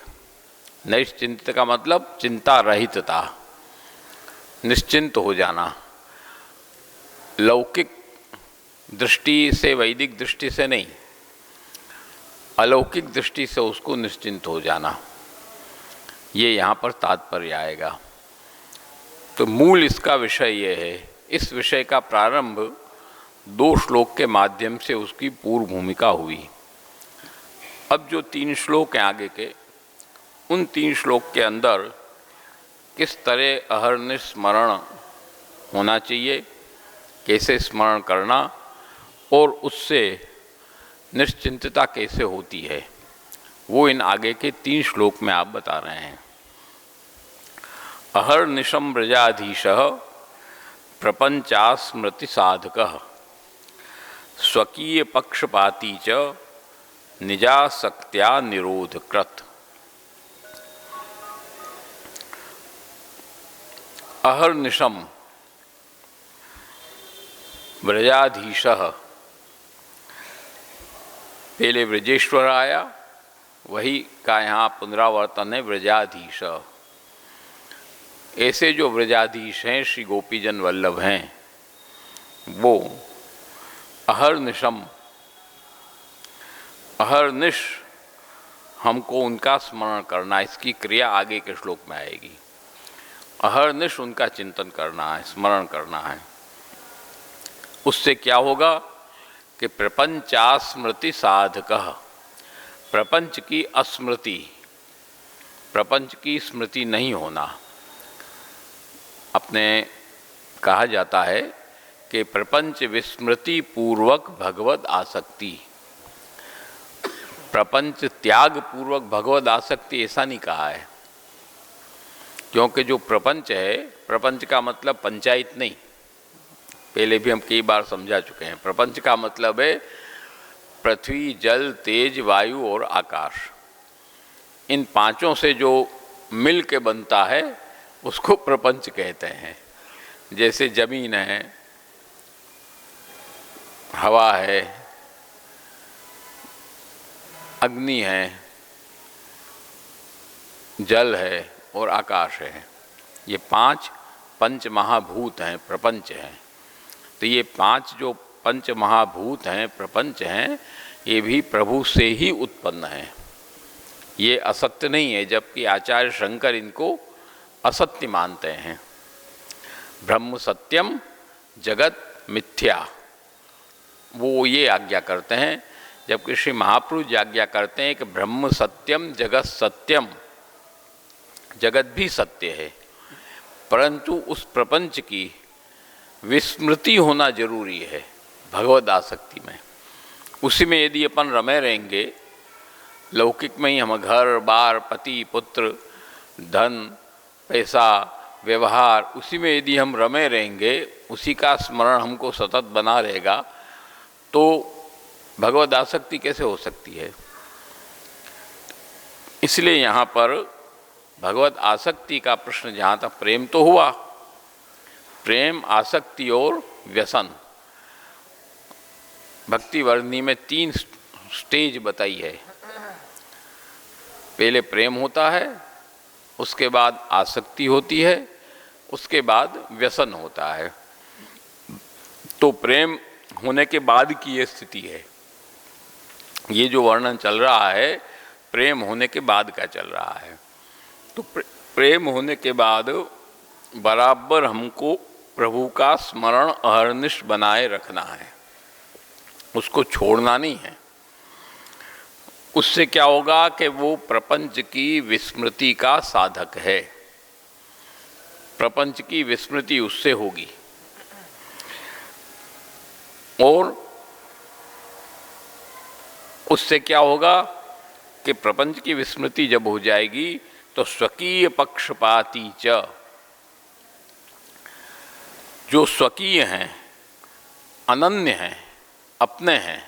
नैश्चिंत्य का मतलब चिंता रहितता, निश्चिंत हो जाना। लौकिक दृष्टि से, वैदिक दृष्टि से नहीं, अलौकिक दृष्टि से उसको निश्चिंत हो जाना, ये यहाँ पर तात्पर्य आएगा। तो मूल इसका विषय ये है। इस विषय का प्रारंभ 2 श्लोक के माध्यम से उसकी पूर्व भूमिका हुई। अब जो 3 श्लोक हैं आगे के, उन 3 श्लोक के अंदर किस तरह अहर्निश स्मरण होना चाहिए, कैसे स्मरण करना, और उससे निश्चिंतता कैसे होती है, वो इन आगे के 3 श्लोक में आप बता रहे हैं। अहर्निशम व्रजाधीशः प्रपंचास्मृति साधकः स्वकीय पक्षपाती च निजासक्त्या निरोधकृत। अहर्निशम व्रजाधीशः, पहले व्रजेश्वर आया, वही का यहाँ पुनरावर्तन है व्रजाधीश। ऐसे जो व्रजाधीश हैं, श्री गोपीजन वल्लभ हैं, वो अहर्निशम, अहर्निश हमको उनका स्मरण करना, इसकी क्रिया आगे के श्लोक में आएगी। अहर्निश उनका चिंतन करना है, स्मरण करना है। उससे क्या होगा कि प्रपंचास्मृति साधकः, प्रपंच की अस्मृति, प्रपंच की स्मृति नहीं होना। अपने कहा जाता है कि प्रपंच विस्मृति पूर्वक भगवद आसक्ति, प्रपंच त्याग पूर्वक भगवद आसक्ति ऐसा नहीं कहा है, क्योंकि जो प्रपंच है, प्रपंच का मतलब पंचायत नहीं, पहले भी हम कई बार समझा चुके हैं। प्रपंच का मतलब है पृथ्वी, जल, तेज, वायु और आकाश। इन 5 से जो मिल के बनता है उसको प्रपंच कहते हैं। जैसे जमीन है, हवा है, अग्नि है, जल है और आकाश है। ये 5 पंच महाभूत हैं, प्रपंच हैं। तो ये 5 जो पंच महाभूत हैं, प्रपंच हैं, ये भी प्रभु से ही उत्पन्न हैं। ये असत्य नहीं है, जबकि आचार्य शंकर इनको असत्य मानते हैं। ब्रह्म सत्यम जगत मिथ्या, वो ये आज्ञा करते हैं, जबकि श्री महापुरुष आज्ञा करते हैं कि ब्रह्म सत्यम जगत सत्यम, जगत भी सत्य है, परंतु उस प्रपंच की विस्मृति होना जरूरी है भगवद आसक्ति में। उसी में यदि अपन रमे रहेंगे, लौकिक में ही हम घर बार, पति पुत्र, धन, पैसा, व्यवहार, उसी में यदि हम रमे रहेंगे, उसी का स्मरण हमको सतत बना रहेगा, तो भगवद आसक्ति कैसे हो सकती है। इसलिए यहाँ पर भगवत आसक्ति का प्रश्न, जहाँ तक प्रेम तो हुआ, प्रेम, आसक्ति और व्यसन। भक्ति वर्णी में 3 स्टेज बताई है। पहले प्रेम होता है, उसके बाद आसक्ति होती है, उसके बाद व्यसन होता है। तो प्रेम होने के बाद की ये स्थिति है। ये जो वर्णन चल रहा है प्रेम होने के बाद का चल रहा है। तो प्रेम होने के बाद बराबर हमको प्रभु का स्मरण अहर्निश बनाए रखना है, उसको छोड़ना नहीं है। उससे क्या होगा कि वो प्रपंच की विस्मृति का साधक है। प्रपंच की विस्मृति उससे होगी और उससे क्या होगा कि प्रपंच की विस्मृति जब हो जाएगी तो स्वकीय पक्षपाती च, जो स्वकीय हैं, अनन्य हैं, अपने हैं,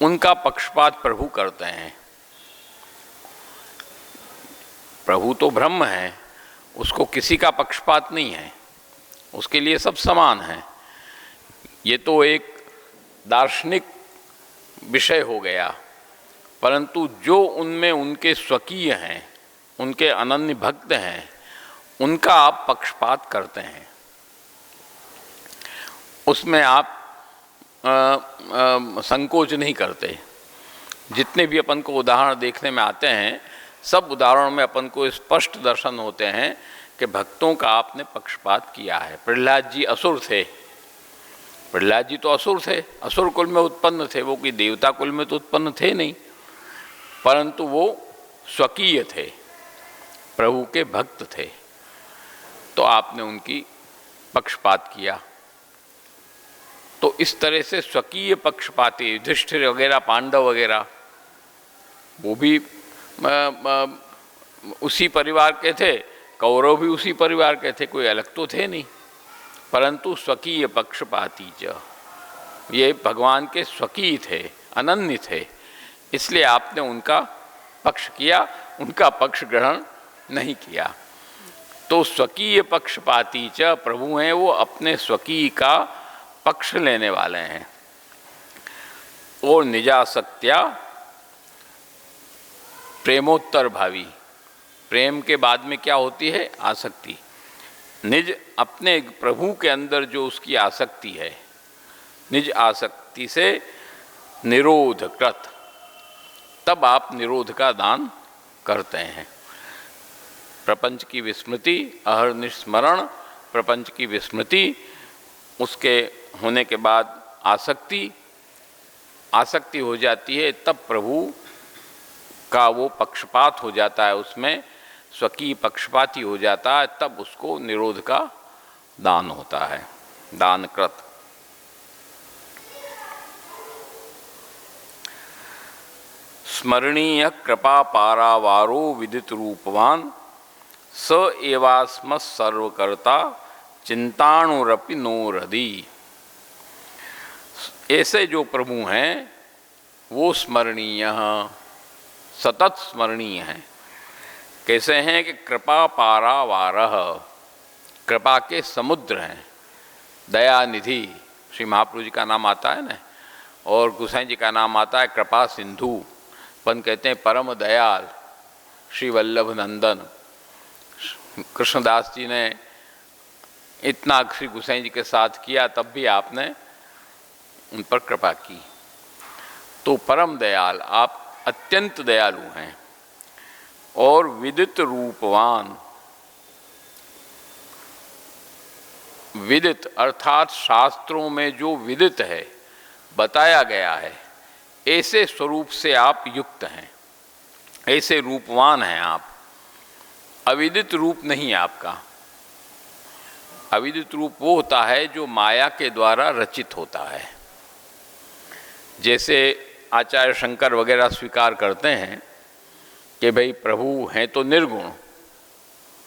उनका पक्षपात प्रभु करते हैं। प्रभु तो ब्रह्म है, उसको किसी का पक्षपात नहीं है, उसके लिए सब समान है। ये तो एक दार्शनिक विषय हो गया, परंतु जो उनमें उनके स्वकीय हैं, उनके अनन्य भक्त हैं, उनका आप पक्षपात करते हैं। उसमें आप संकोच नहीं करते। जितने भी अपन को उदाहरण देखने में आते हैं, सब उदाहरणों में अपन को स्पष्ट दर्शन होते हैं कि भक्तों का आपने पक्षपात किया है। प्रहलाद जी असुर थे, प्रहलाद जी तो असुर थे, असुर कुल में उत्पन्न थे, वो कोई देवता कुल में तो उत्पन्न थे नहीं, परंतु वो स्वकीय थे, प्रभु के भक्त थे। तो आपने उनकी पक्षपात किया। तो इस तरह से स्वकीय पक्षपाती युधिष्ठिर वगैरह, पांडव वगैरह, वो भी उसी परिवार के थे, कौरव भी उसी परिवार के थे, कोई अलग तो थे नहीं, परंतु स्वकीय पक्षपाती च, ये भगवान के स्वकीय थे, अनन्य थे, इसलिए आपने उनका पक्ष किया, उनका पक्ष ग्रहण नहीं किया। तो स्वकीय पक्षपाती च प्रभु हैं, वो अपने स्वकीय का पक्ष लेने वाले हैं। और निजासक्त्या प्रेमोत्तर भावी, प्रेम के बाद में क्या होती है? आसक्ति। निज अपने प्रभु के अंदर जो उसकी आसक्ति है, निज आसक्ति से निरोध कृत, तब आप निरोध का दान करते हैं। प्रपंच की विस्मृति, अहर्निस्मरण, प्रपंच की विस्मृति, उसके होने के बाद आसक्ति, आसक्ति हो जाती है, तब प्रभु का वो पक्षपात हो जाता है, उसमें स्वकीय पक्षपाती हो जाता है, तब उसको निरोध का दान होता है, दान कृत। स्मरणीय कृपा पारावारो विदित रूपवान स एवास्म सर्वकर्ता चिंताणुरपि नोरधि। ऐसे जो प्रभु हैं वो स्मरणीय, सतत स्मरणीय हैं। कैसे हैं कि कृपा पारावारः, कृपा के समुद्र हैं, दया निधि, श्री महाप्रभु जी का नाम आता है ना, और गोसाई जी का नाम आता है कृपा सिंधु। अपन कहते हैं परम दयाल श्री वल्लभ नंदन। कृष्णदास जी ने इतना श्री गोसाई जी के साथ किया, तब भी आपने उन पर कृपा की। तो परम दयाल, आप अत्यंत दयालु हैं। और विदित रूपवान, विदित अर्थात शास्त्रों में जो विदित है, बताया गया है, ऐसे स्वरूप से आप युक्त हैं, ऐसे रूपवान हैं आप। अविदित रूप नहीं आपका। अविदित रूप वो होता है जो माया के द्वारा रचित होता है। जैसे आचार्य शंकर वगैरह स्वीकार करते हैं कि भाई प्रभु हैं तो निर्गुण,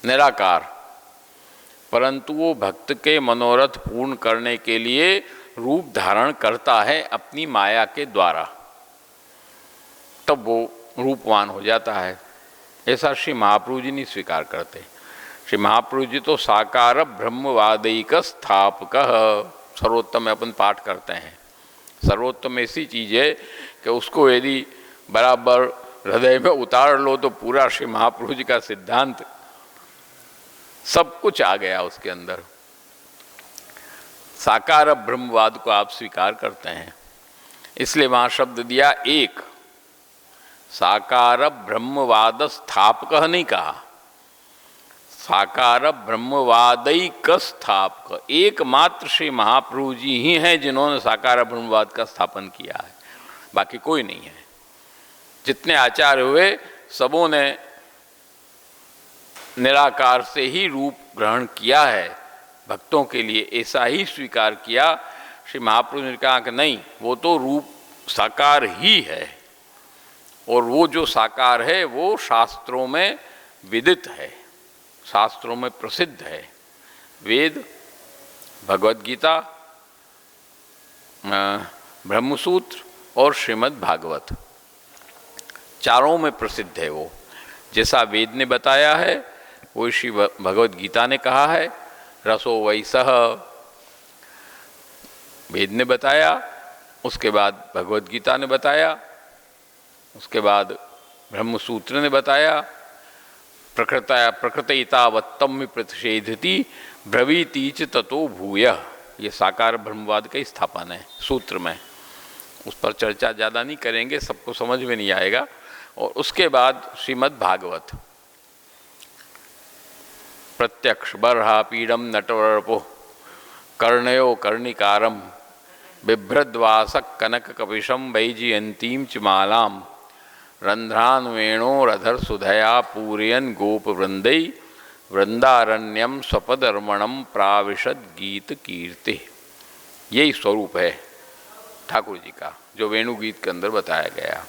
निराकार, परंतु वो भक्त के मनोरथ पूर्ण करने के लिए रूप धारण करता है अपनी माया के द्वारा, तब वो रूपवान हो जाता है। ऐसा श्री महाप्रभु जी नहीं स्वीकार करते। श्री महाप्रभु जी तो साकार ब्रह्मवादिक स्थापक, सर्वोत्तम में अपन पाठ करते हैं। सर्वोत्तम ऐसी चीज है कि उसको यदि बराबर हृदय में उतार लो तो पूरा श्री महाप्रभु जी का सिद्धांत सब कुछ आ गया उसके अंदर। साकार ब्रह्मवाद को आप स्वीकार करते हैं, इसलिए वहां शब्द दिया एक। साकार ब्रह्मवाद स्थापक नहीं कहा, साकार ब्रह्मवादिक स्थापक। एकमात्र श्री महाप्रभु जी ही हैं जिन्होंने साकार ब्रह्मवाद का स्थापन किया है, बाकी कोई नहीं है। जितने आचार्य हुए सबों ने निराकार से ही रूप ग्रहण किया है, भक्तों के लिए ऐसा ही स्वीकार किया। श्री महाप्रभु ने कहा कि नहीं, वो तो रूप साकार ही है, और वो जो साकार है वो शास्त्रों में विदित है, शास्त्रों में प्रसिद्ध है। वेद, भगवद गीता, ब्रह्मसूत्र और श्रीमद् भागवत, चारों में प्रसिद्ध है वो। जैसा वेद ने बताया है वो श्री भगवद गीता ने कहा है, रसो वैसह, वेद ने बताया, उसके बाद भगवद गीता ने बताया, उसके बाद ब्रह्मसूत्र ने बताया। प्रकृतैतावत्तम प्रतिषेधति ब्रवीतीच ततो भूय, ये साकार ब्रह्मवाद का ही स्थापन है सूत्र में। उस पर चर्चा ज़्यादा नहीं करेंगे, सबको समझ में नहीं आएगा। और उसके बाद श्रीमद् भागवत, प्रत्यक्ष बर्हा पीडम नटवरपो कर्णयो कर्णिकारम बिभ्रद्वासक कनक कपिशम वैजयंतीम च मालाम रंध्रान वेणोरधर सुधया पूरयन गोप वृंदै वृंदारण्यम स्वपदर्मणम प्राविशद गीत कीर्ति। यही स्वरूप है ठाकुर जी का जो वेणु गीत के अंदर बताया गया।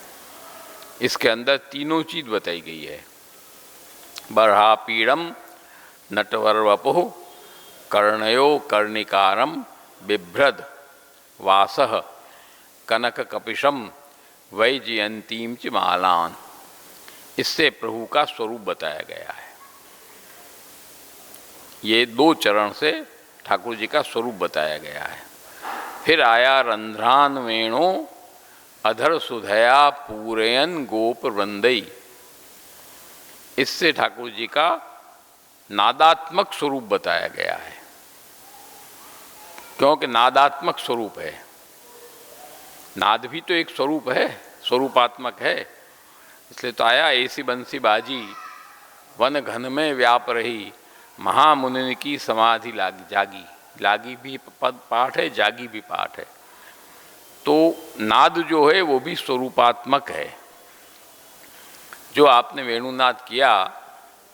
इसके अंदर तीनों चीज बताई गई है, बर्हा पीड़म नटवरवपुः कर्णयो कर्णिकारम बिभ्रद वासः कनक कपिशम वैजयंतीम च मालान। इससे प्रभु का स्वरूप बताया गया है। ये दो चरण से ठाकुर जी का स्वरूप बताया गया है। फिर आया रंध्रान वेणो अधर सुधया पूरयन गोप वृंदई। इससे ठाकुर जी का नादात्मक स्वरूप बताया गया है, क्योंकि नादात्मक स्वरूप है। नाद भी तो एक स्वरूप है, स्वरूपात्मक है। इसलिए तो आया, ऐसी बंसी बाजी वन घन में व्याप रही महामुनि की समाधि जागी। लागी भी पद पाठ है, जागी भी पाठ है। तो नाद जो है वो भी स्वरूपात्मक है। जो आपने वेणुनाद किया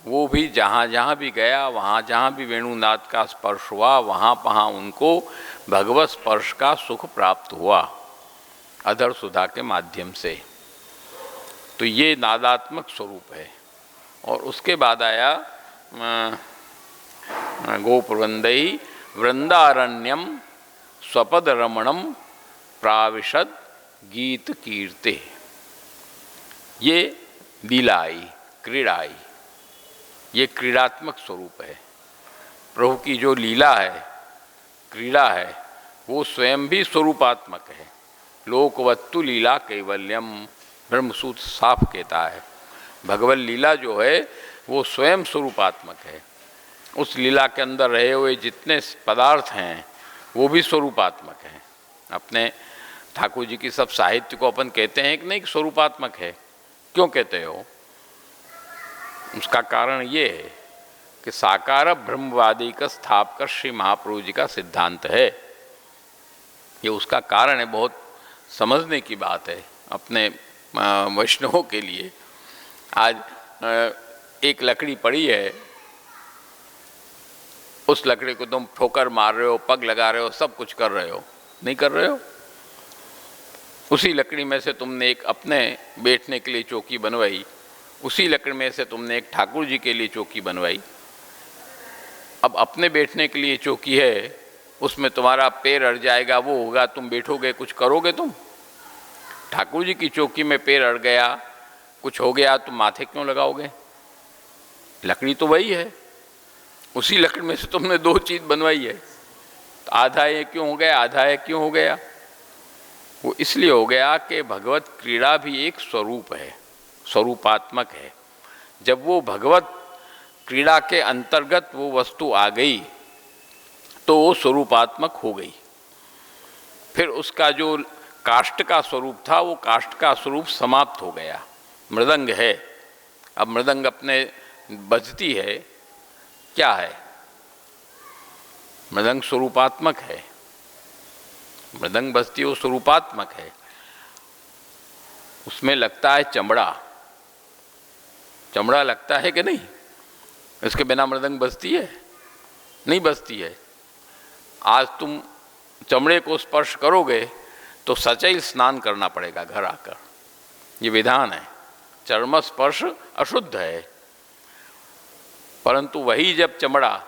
वो भी जहाँ जहाँ भी गया, वहाँ जहाँ भी वेणुनाद का स्पर्श हुआ, वहाँ वहाँ उनको भगवत स्पर्श का सुख प्राप्त हुआ अधर सुधा के माध्यम से। तो ये नादात्मक स्वरूप है। और उसके बाद आया गोपवृंदई वृंदारण्यम स्वपद रमणम प्राविशद गीत कीर्ते। ये लीला आई, क्रीड़ा आई, ये क्रीड़ात्मक स्वरूप है। प्रभु की जो लीला है, क्रीड़ा है, वो स्वयं भी स्वरूपात्मक है। लोकवत्तु लीला कैवल्यम, ब्रह्मसूत्र साफ कहता है। भगवत लीला जो है वो स्वयं स्वरूपात्मक है। उस लीला के अंदर रहे हुए जितने पदार्थ हैं वो भी स्वरूपात्मक हैं। अपने ठाकुर जी की सब साहित्य को अपन कहते हैं कि नहीं कि स्वरूपात्मक है। क्यों कहते हो? उसका कारण ये है कि साकार ब्रह्मवादी का स्थापक श्री महाप्रभु जी का सिद्धांत है। ये उसका कारण है, बहुत समझने की बात है अपने वैष्णवों के लिए। आज एक लकड़ी पड़ी है, उस लकड़ी को तुम ठोकर मार रहे हो, पग लगा रहे हो, सब कुछ कर रहे हो, नहीं कर रहे हो। उसी लकड़ी में से तुमने एक अपने बैठने के लिए चौकी बनवाई, उसी लकड़ी में से तुमने एक ठाकुर जी के लिए चौकी बनवाई। अब अपने बैठने के लिए चौकी है, उसमें तुम्हारा पैर अड़ जाएगा, वो होगा, तुम बैठोगे, कुछ करोगे तुम? ठाकुर जी की चौकी में पैर अड़ गया, कुछ हो गया, तुम माथे क्यों लगाओगे? लकड़ी तो वही है। उसी लकड़ी में से तुमने दो चीज बनवाई है, तो आधा ये क्यों हो गया, आधा ये क्यों हो गया? वो इसलिए हो गया कि भगवत क्रीड़ा भी एक स्वरूप है, स्वरूपात्मक है। जब वो भगवत क्रीड़ा के अंतर्गत वो वस्तु आ गई तो वो स्वरूपात्मक हो गई। फिर उसका जो काष्ठ का स्वरूप था वो काष्ठ का स्वरूप समाप्त हो गया। मृदंग है, अब मृदंग अपने बजती है, क्या है? मृदंग स्वरूपात्मक है, मृदंग बजती वो स्वरूपात्मक है। उसमें लगता है चमड़ा, चमड़ा लगता है कि नहीं? इसके बिना मृदंग बजती है? नहीं बजती है। आज तुम चमड़े को स्पर्श करोगे तो सचैल स्नान करना पड़ेगा घर आकर, ये विधान है। चर्म स्पर्श अशुद्ध है, परंतु वही जब चमड़ा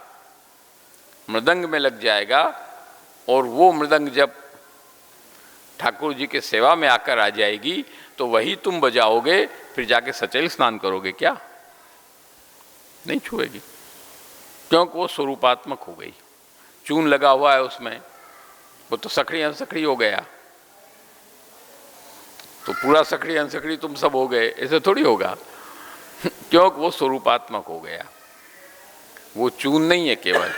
मृदंग में लग जाएगा और वो मृदंग जब ठाकुर जी के सेवा में आकर आ जाएगी तो वही तुम बजाओगे, फिर जाके सचैल स्नान करोगे क्या? नहीं छुएगी, क्योंकि वो स्वरूपात्मक हो गई। चून लगा हुआ है उसमें, वो तो सकड़ी अनसकड़ी हो गया, तो पूरा सकड़ी अनसकड़ी तुम सब हो गए, ऐसे थोड़ी होगा क्योंकि वो स्वरूपात्मक हो गया, वो चून नहीं है केवल।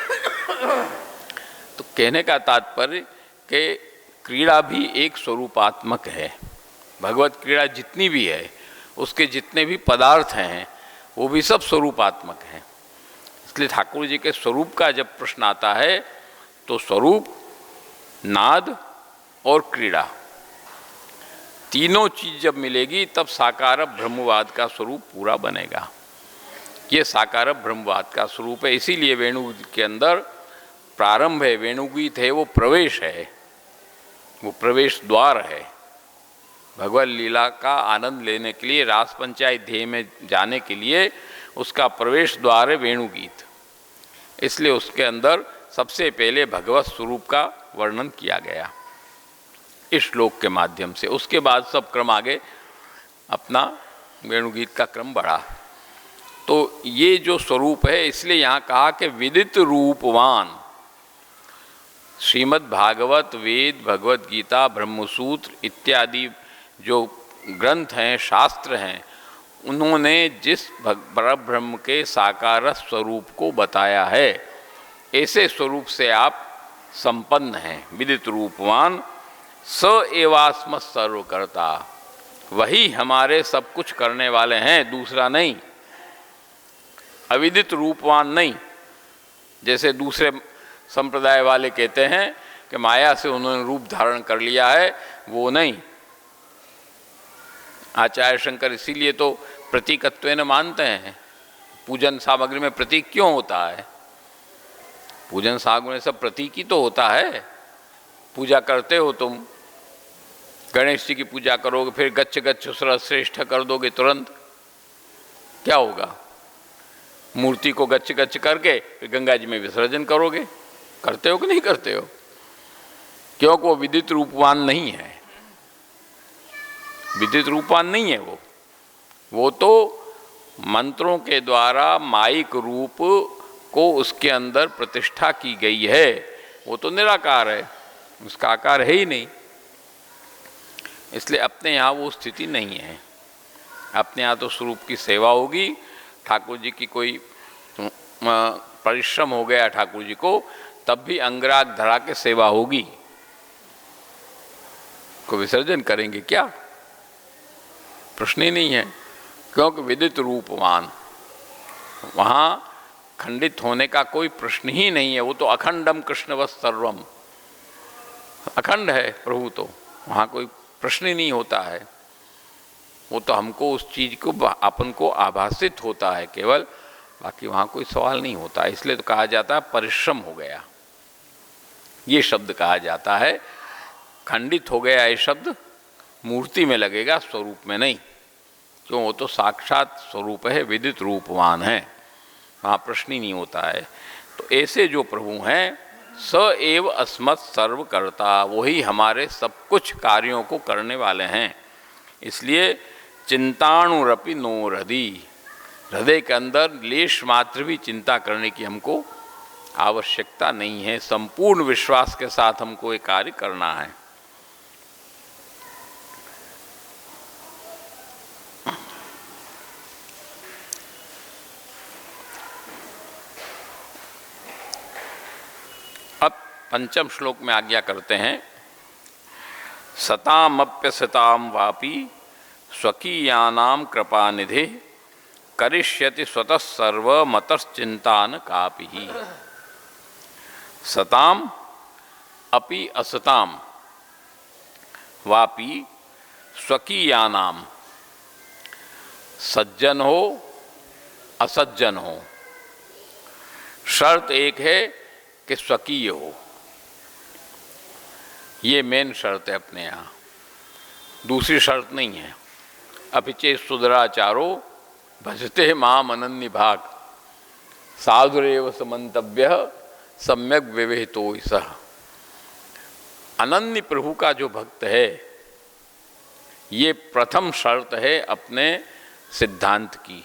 तो कहने का तात्पर्य कि क्रीड़ा भी एक स्वरूपात्मक है। भगवत क्रीड़ा जितनी भी है, उसके जितने भी पदार्थ हैं वो भी सब स्वरूपात्मक हैं। इसलिए ठाकुर जी के स्वरूप का जब प्रश्न आता है तो स्वरूप, नाद और क्रीड़ा, तीनों चीज जब मिलेगी तब साकार ब्रह्मवाद का स्वरूप पूरा बनेगा। ये साकार ब्रह्मवाद का स्वरूप है। इसीलिए वेणुगीत के अंदर प्रारंभ है, वेणुगीत है, वो प्रवेश है, वो प्रवेश द्वार है। भगवत लीला का आनंद लेने के लिए, रास पंचायत ध्येय में जाने के लिए उसका प्रवेश द्वार है वेणुगीत। इसलिए उसके अंदर सबसे पहले भगवत स्वरूप का वर्णन किया गया इस श्लोक के माध्यम से। उसके बाद सब क्रम आगे अपना वेणुगीत का क्रम बढ़ा। तो ये जो स्वरूप है, इसलिए यहाँ कहा कि विदित रूपवान। श्रीमद् भागवत, वेद, भगवत गीता, ब्रह्मसूत्र इत्यादि जो ग्रंथ हैं, शास्त्र हैं, उन्होंने जिस परब्रह्म के साकार स्वरूप को बताया है, ऐसे स्वरूप से आप संपन्न हैं। विदित रूपवान स एवास्म सर्वकर्ता, वही हमारे सब कुछ करने वाले हैं, दूसरा नहीं। अविदित रूपवान नहीं, जैसे दूसरे संप्रदाय वाले कहते हैं कि माया से उन्होंने रूप धारण कर लिया है, वो नहीं। आचार्य शंकर इसीलिए तो प्रतीकत्वेन मानते हैं। पूजन सामग्री में प्रतीक क्यों होता है? पूजन सामग्री में सब प्रतीक ही तो होता है। पूजा करते हो तुम, गणेश जी की पूजा करोगे, फिर गच्छ गच्छ श्रेष्ठ कर दोगे तुरंत, क्या होगा? मूर्ति को गच्छ गच्छ करके फिर गंगा जी में विसर्जन करोगे। करते हो कि नहीं करते हो? क्योंकि वो विदित रूपवान नहीं है, विदित रूपवान नहीं है वो तो मंत्रों के द्वारा माइक रूप को उसके अंदर प्रतिष्ठा की गई है। वो तो निराकार है, उसका आकार है ही नहीं। इसलिए अपने यहाँ वो स्थिति नहीं है। अपने यहाँ तो स्वरूप की सेवा होगी। ठाकुर जी की कोई परिश्रम हो गया ठाकुर जी को, तब भी अंगराग धरा के सेवा होगी। को विसर्जन करेंगे क्या? प्रश्न ही नहीं है, क्योंकि विदित रूपवान, वहाँ खंडित होने का कोई प्रश्न ही नहीं है। वो तो अखंडम कृष्णवत् सर्वम, अखंड है प्रभु, तो वहाँ कोई प्रश्न ही नहीं होता है। वो तो हमको उस चीज़ को अपन को आभासित होता है केवल, बाकी वहाँ कोई सवाल नहीं होता। इसलिए तो कहा जाता है परिश्रम हो गया, ये शब्द कहा जाता है। खंडित हो गया ये शब्द मूर्ति में लगेगा, स्वरूप में नहीं, क्यों? वो तो साक्षात स्वरूप है, विदित रूपवान है, वहाँ प्रश्न ही नहीं होता है। तो ऐसे जो प्रभु हैं, स एव अस्मत् सर्वकर्ता, वही हमारे सब कुछ कार्यों को करने वाले हैं। इसलिए चिंताणुरपि नो हृदि, हृदय के अंदर लेश मात्र भी चिंता करने की हमको आवश्यकता नहीं है। संपूर्ण विश्वास के साथ हमको ये कार्य करना है। अब पंचम श्लोक में आज्ञा करते हैं, सतामप्यसताम वापि स्वकीयानां कृपानिधे करिष्यति स्वतः सर्वमतश्चिंतान कापि। सताम अपि असताम वापि स्वकीयानाम, सज्जन हो असज्जन हो, शर्त एक है कि स्वकीय हो। ये मेन शर्त है अपने यहाँ, दूसरी शर्त नहीं है। अपिचे सुदराचारो भजते माम अनन्य भाग साधुरेव समन्तव्य सम्यक विवेहितो सह। अनन्य प्रभु का जो भक्त है, ये प्रथम शर्त है अपने सिद्धांत की।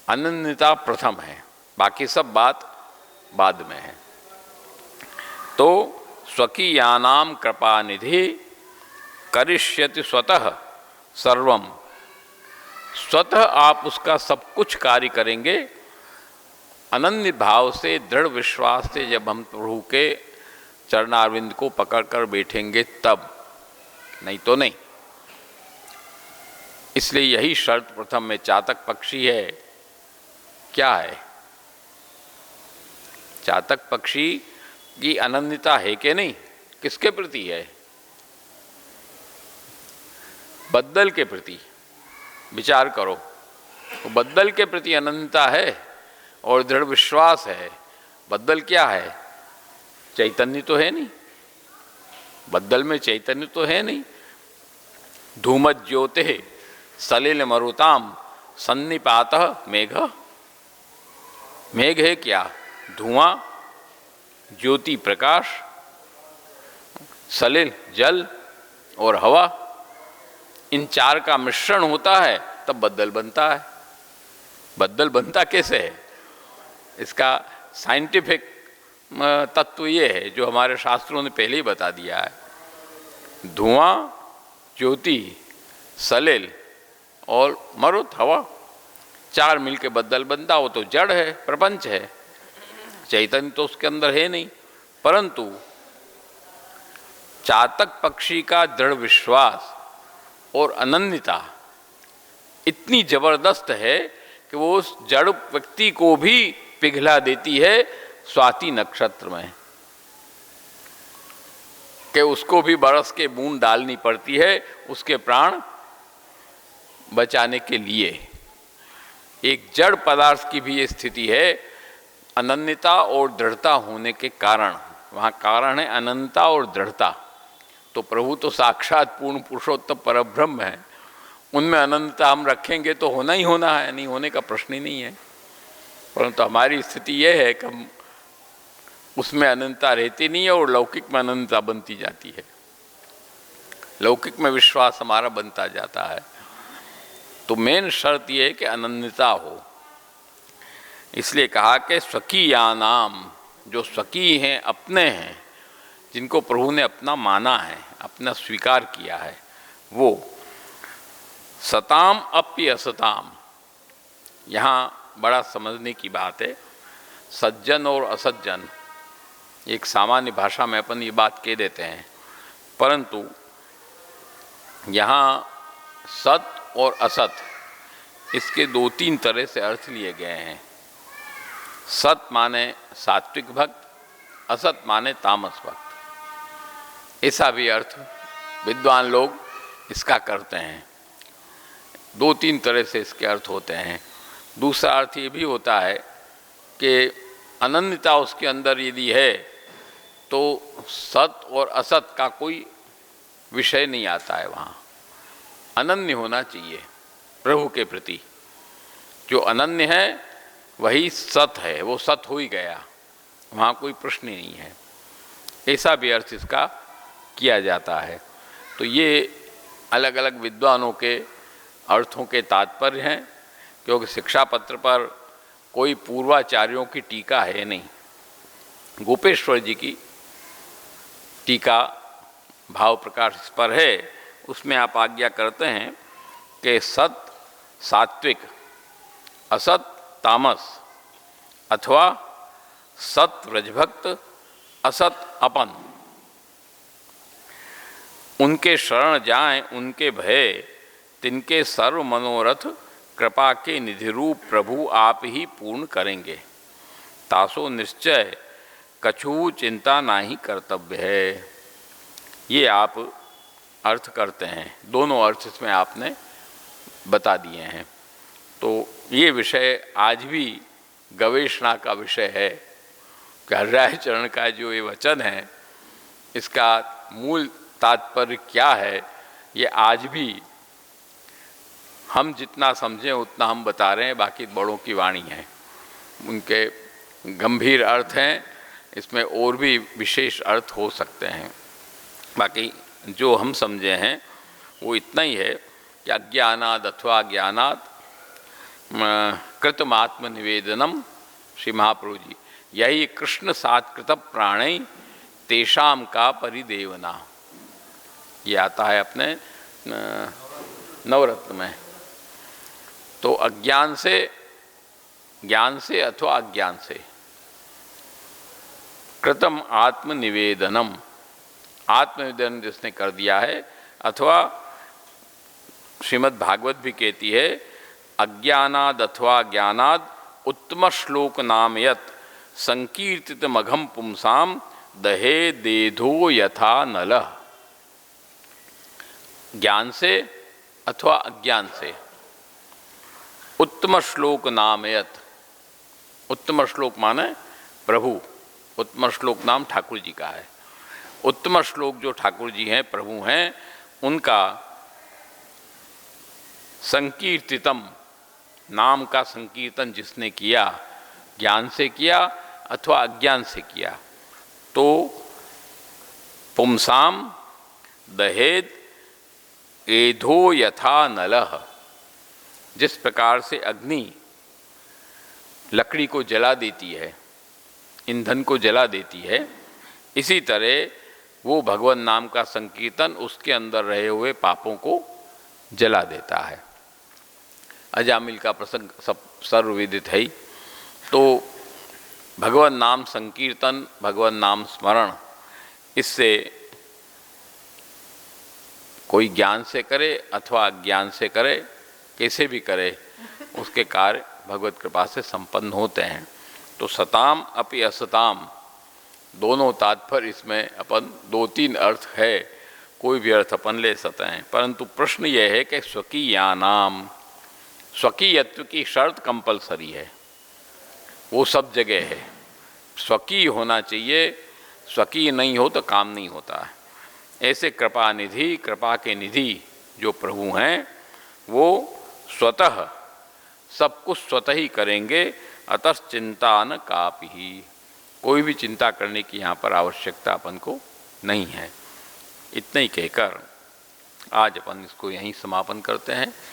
अनन्यता प्रथम है, बाकी सब बात बाद में है। तो स्वकीयानाम कृपानिधि करिष्यति स्वतः सर्वम, स्वतः आप उसका सब कुछ कार्य करेंगे। अनन्य भाव से, दृढ़ विश्वास से जब हम प्रभु के चरणारविंद को पकड़कर बैठेंगे तब, नहीं तो नहीं। इसलिए यही शर्त प्रथम में चातक पक्षी है। क्या है? चातक पक्षी की अनन्यता है कि नहीं? किसके प्रति है? बद्दल के प्रति। विचार करो, तो बद्दल के प्रति अनन्यता है और दृढ़ विश्वास है। बद्दल क्या है? चैतन्य तो है नहीं, बद्दल में चैतन्य तो है नहीं। धूमत ज्योति सलिल मरुताम सन्निपातः मेघ। मेघ है क्या? धुआं, ज्योति प्रकाश, सलिल जल और हवा, इन चार का मिश्रण होता है तब बद्दल बनता है। बद्दल बनता कैसे है? इसका साइंटिफिक तत्व ये है जो हमारे शास्त्रों ने पहले ही बता दिया है। धुआं, ज्योति, सलिल और मरुत हवा, चार मिलके बद्दल बनता हो तो जड़ है, प्रपंच है। चैतन्य तो उसके अंदर है नहीं। परंतु चातक पक्षी का दृढ़ विश्वास और अनन्यता इतनी जबरदस्त है कि वो उस जड़ व्यक्ति को भी पिघला देती है स्वाति नक्षत्र में, कि उसको भी बरस के बूंद डालनी पड़ती है उसके प्राण बचाने के लिए। एक जड़ पदार्थ की भी ये स्थिति है अनन्यता और दृढ़ता होने के कारण। वहाँ कारण है अनंतता और दृढ़ता। तो प्रभु तो साक्षात पूर्ण पुरुषोत्तम परब्रह्म है, उनमें अनंतता हम रखेंगे तो होना ही होना है, नहीं होने का प्रश्न ही नहीं है। परंतु हमारी स्थिति यह है कि हम उसमें अनंतता रहती नहीं है और लौकिक में अनंतता बनती जाती है। लौकिक में विश्वास हमारा बनता जाता है। तो मेन शर्त यह है कि अनन्यता हो। इसलिए कहा कि स्वकीयानाम, जो स्वकीय हैं, अपने हैं, जिनको प्रभु ने अपना माना है, अपना स्वीकार किया है, वो सताम अप्य असताम। यहाँ बड़ा समझने की बात है। सज्जन और असज्जन एक सामान्य भाषा में अपन ये बात कह देते हैं, परंतु यहाँ सत और असत, इसके दो तीन तरह से अर्थ लिए गए हैं। सत माने सात्विक भक्त, असत माने तामस भक्त। ऐसा भी अर्थ विद्वान लोग इसका करते हैं। दो तीन तरह से इसके अर्थ होते हैं। दूसरा अर्थ ये भी होता है कि अनन्यता उसके अंदर यदि है तो सत और असत का कोई विषय नहीं आता है। वहाँ अनन्य होना चाहिए प्रभु के प्रति। जो अनन्य है वही सत है, वो सत हो ही गया, वहाँ कोई प्रश्न ही नहीं है। ऐसा भी अर्थ इसका किया जाता है। तो ये अलग अलग विद्वानों के अर्थों के तात्पर्य हैं, क्योंकि शिक्षा पत्र पर कोई पूर्वाचार्यों की टीका है नहीं। गोपेश्वर जी की टीका भाव प्रकाश इस पर है, उसमें आप आज्ञा करते हैं कि सत सात्विक, असत तामस, अथवा सत व्रजभक्त, असत अपन, उनके शरण जाएं उनके भय, तिनके सर्व मनोरथ कृपा के निधि रूप प्रभु आप ही पूर्ण करेंगे। तासो निश्चय कछु चिंता नाही कर्तव्य है। ये आप अर्थ करते हैं, दोनों अर्थ इसमें आपने बता दिए हैं। तो ये विषय आज भी गवेषणा का विषय है कि हरिराय चरण का जो ये वचन है इसका मूल तात्पर्य क्या है, ये आज भी हम जितना समझें उतना हम बता रहे हैं, बाकी बड़ों की वाणी है, उनके गंभीर अर्थ हैं, इसमें और भी विशेष अर्थ हो सकते हैं। बाकी जो हम समझे हैं वो इतना ही है कि अज्ञानाद अथवा ज्ञानाद कृतमात्म निवेदनम, श्री महाप्रभु जी, यही कृष्ण सात्कृत प्राणै तेषाम का परिदेवना, ये आता है अपने नवरत्न में। तो अज्ञान से, ज्ञान से अथवा अज्ञान से, कृतम आत्मनिवेदनम, आत्मनिवेदन जिसने कर दिया है, अथवा श्रीमद् भागवत भी कहती है अज्ञानाद अथवा ज्ञानाद उत्तम श्लोक नाम यत संकीर्तित मघम पुंसाम दहे देधो यथा नलः। ज्ञान से अथवा अज्ञान से उत्तम श्लोक नाम यत, उत्तम श्लोक माने प्रभु, उत्तम श्लोक नाम ठाकुर जी का है। उत्तम श्लोक जो ठाकुर जी हैं, प्रभु हैं, उनका संकीर्तितम, नाम का संकीर्तन जिसने किया, ज्ञान से किया अथवा अज्ञान से किया, तो पुंसाम दहेद एधो यथा नलः, जिस प्रकार से अग्नि लकड़ी को जला देती है, ईंधन को जला देती है, इसी तरह वो भगवान नाम का संकीर्तन उसके अंदर रहे हुए पापों को जला देता है। अजामिल का प्रसंग सब सर्वविदित है ही। तो भगवान नाम संकीर्तन, भगवान नाम स्मरण, इससे कोई ज्ञान से करे अथवा अज्ञान से करे, कैसे भी करे, उसके कार्य भगवत कृपा से संपन्न होते हैं। तो सताम अपि असताम, दोनों तात्पर्य इसमें अपन दो तीन अर्थ है, कोई भी अर्थ अपन ले सकते हैं। परंतु प्रश्न यह है कि स्वकीयानाम, स्वकीयत्व की शर्त कंपलसरी है, वो सब जगह है, स्वकीय होना चाहिए, स्वकीय नहीं हो तो काम नहीं होता है। ऐसे कृपा निधि, कृपा के निधि जो प्रभु हैं, वो स्वतः सब कुछ स्वतः ही करेंगे, अतः चिंता न कापि, कोई भी चिंता करने की यहाँ पर आवश्यकता अपन को नहीं है। इतना ही कहकर आज अपन इसको यहीं समापन करते हैं।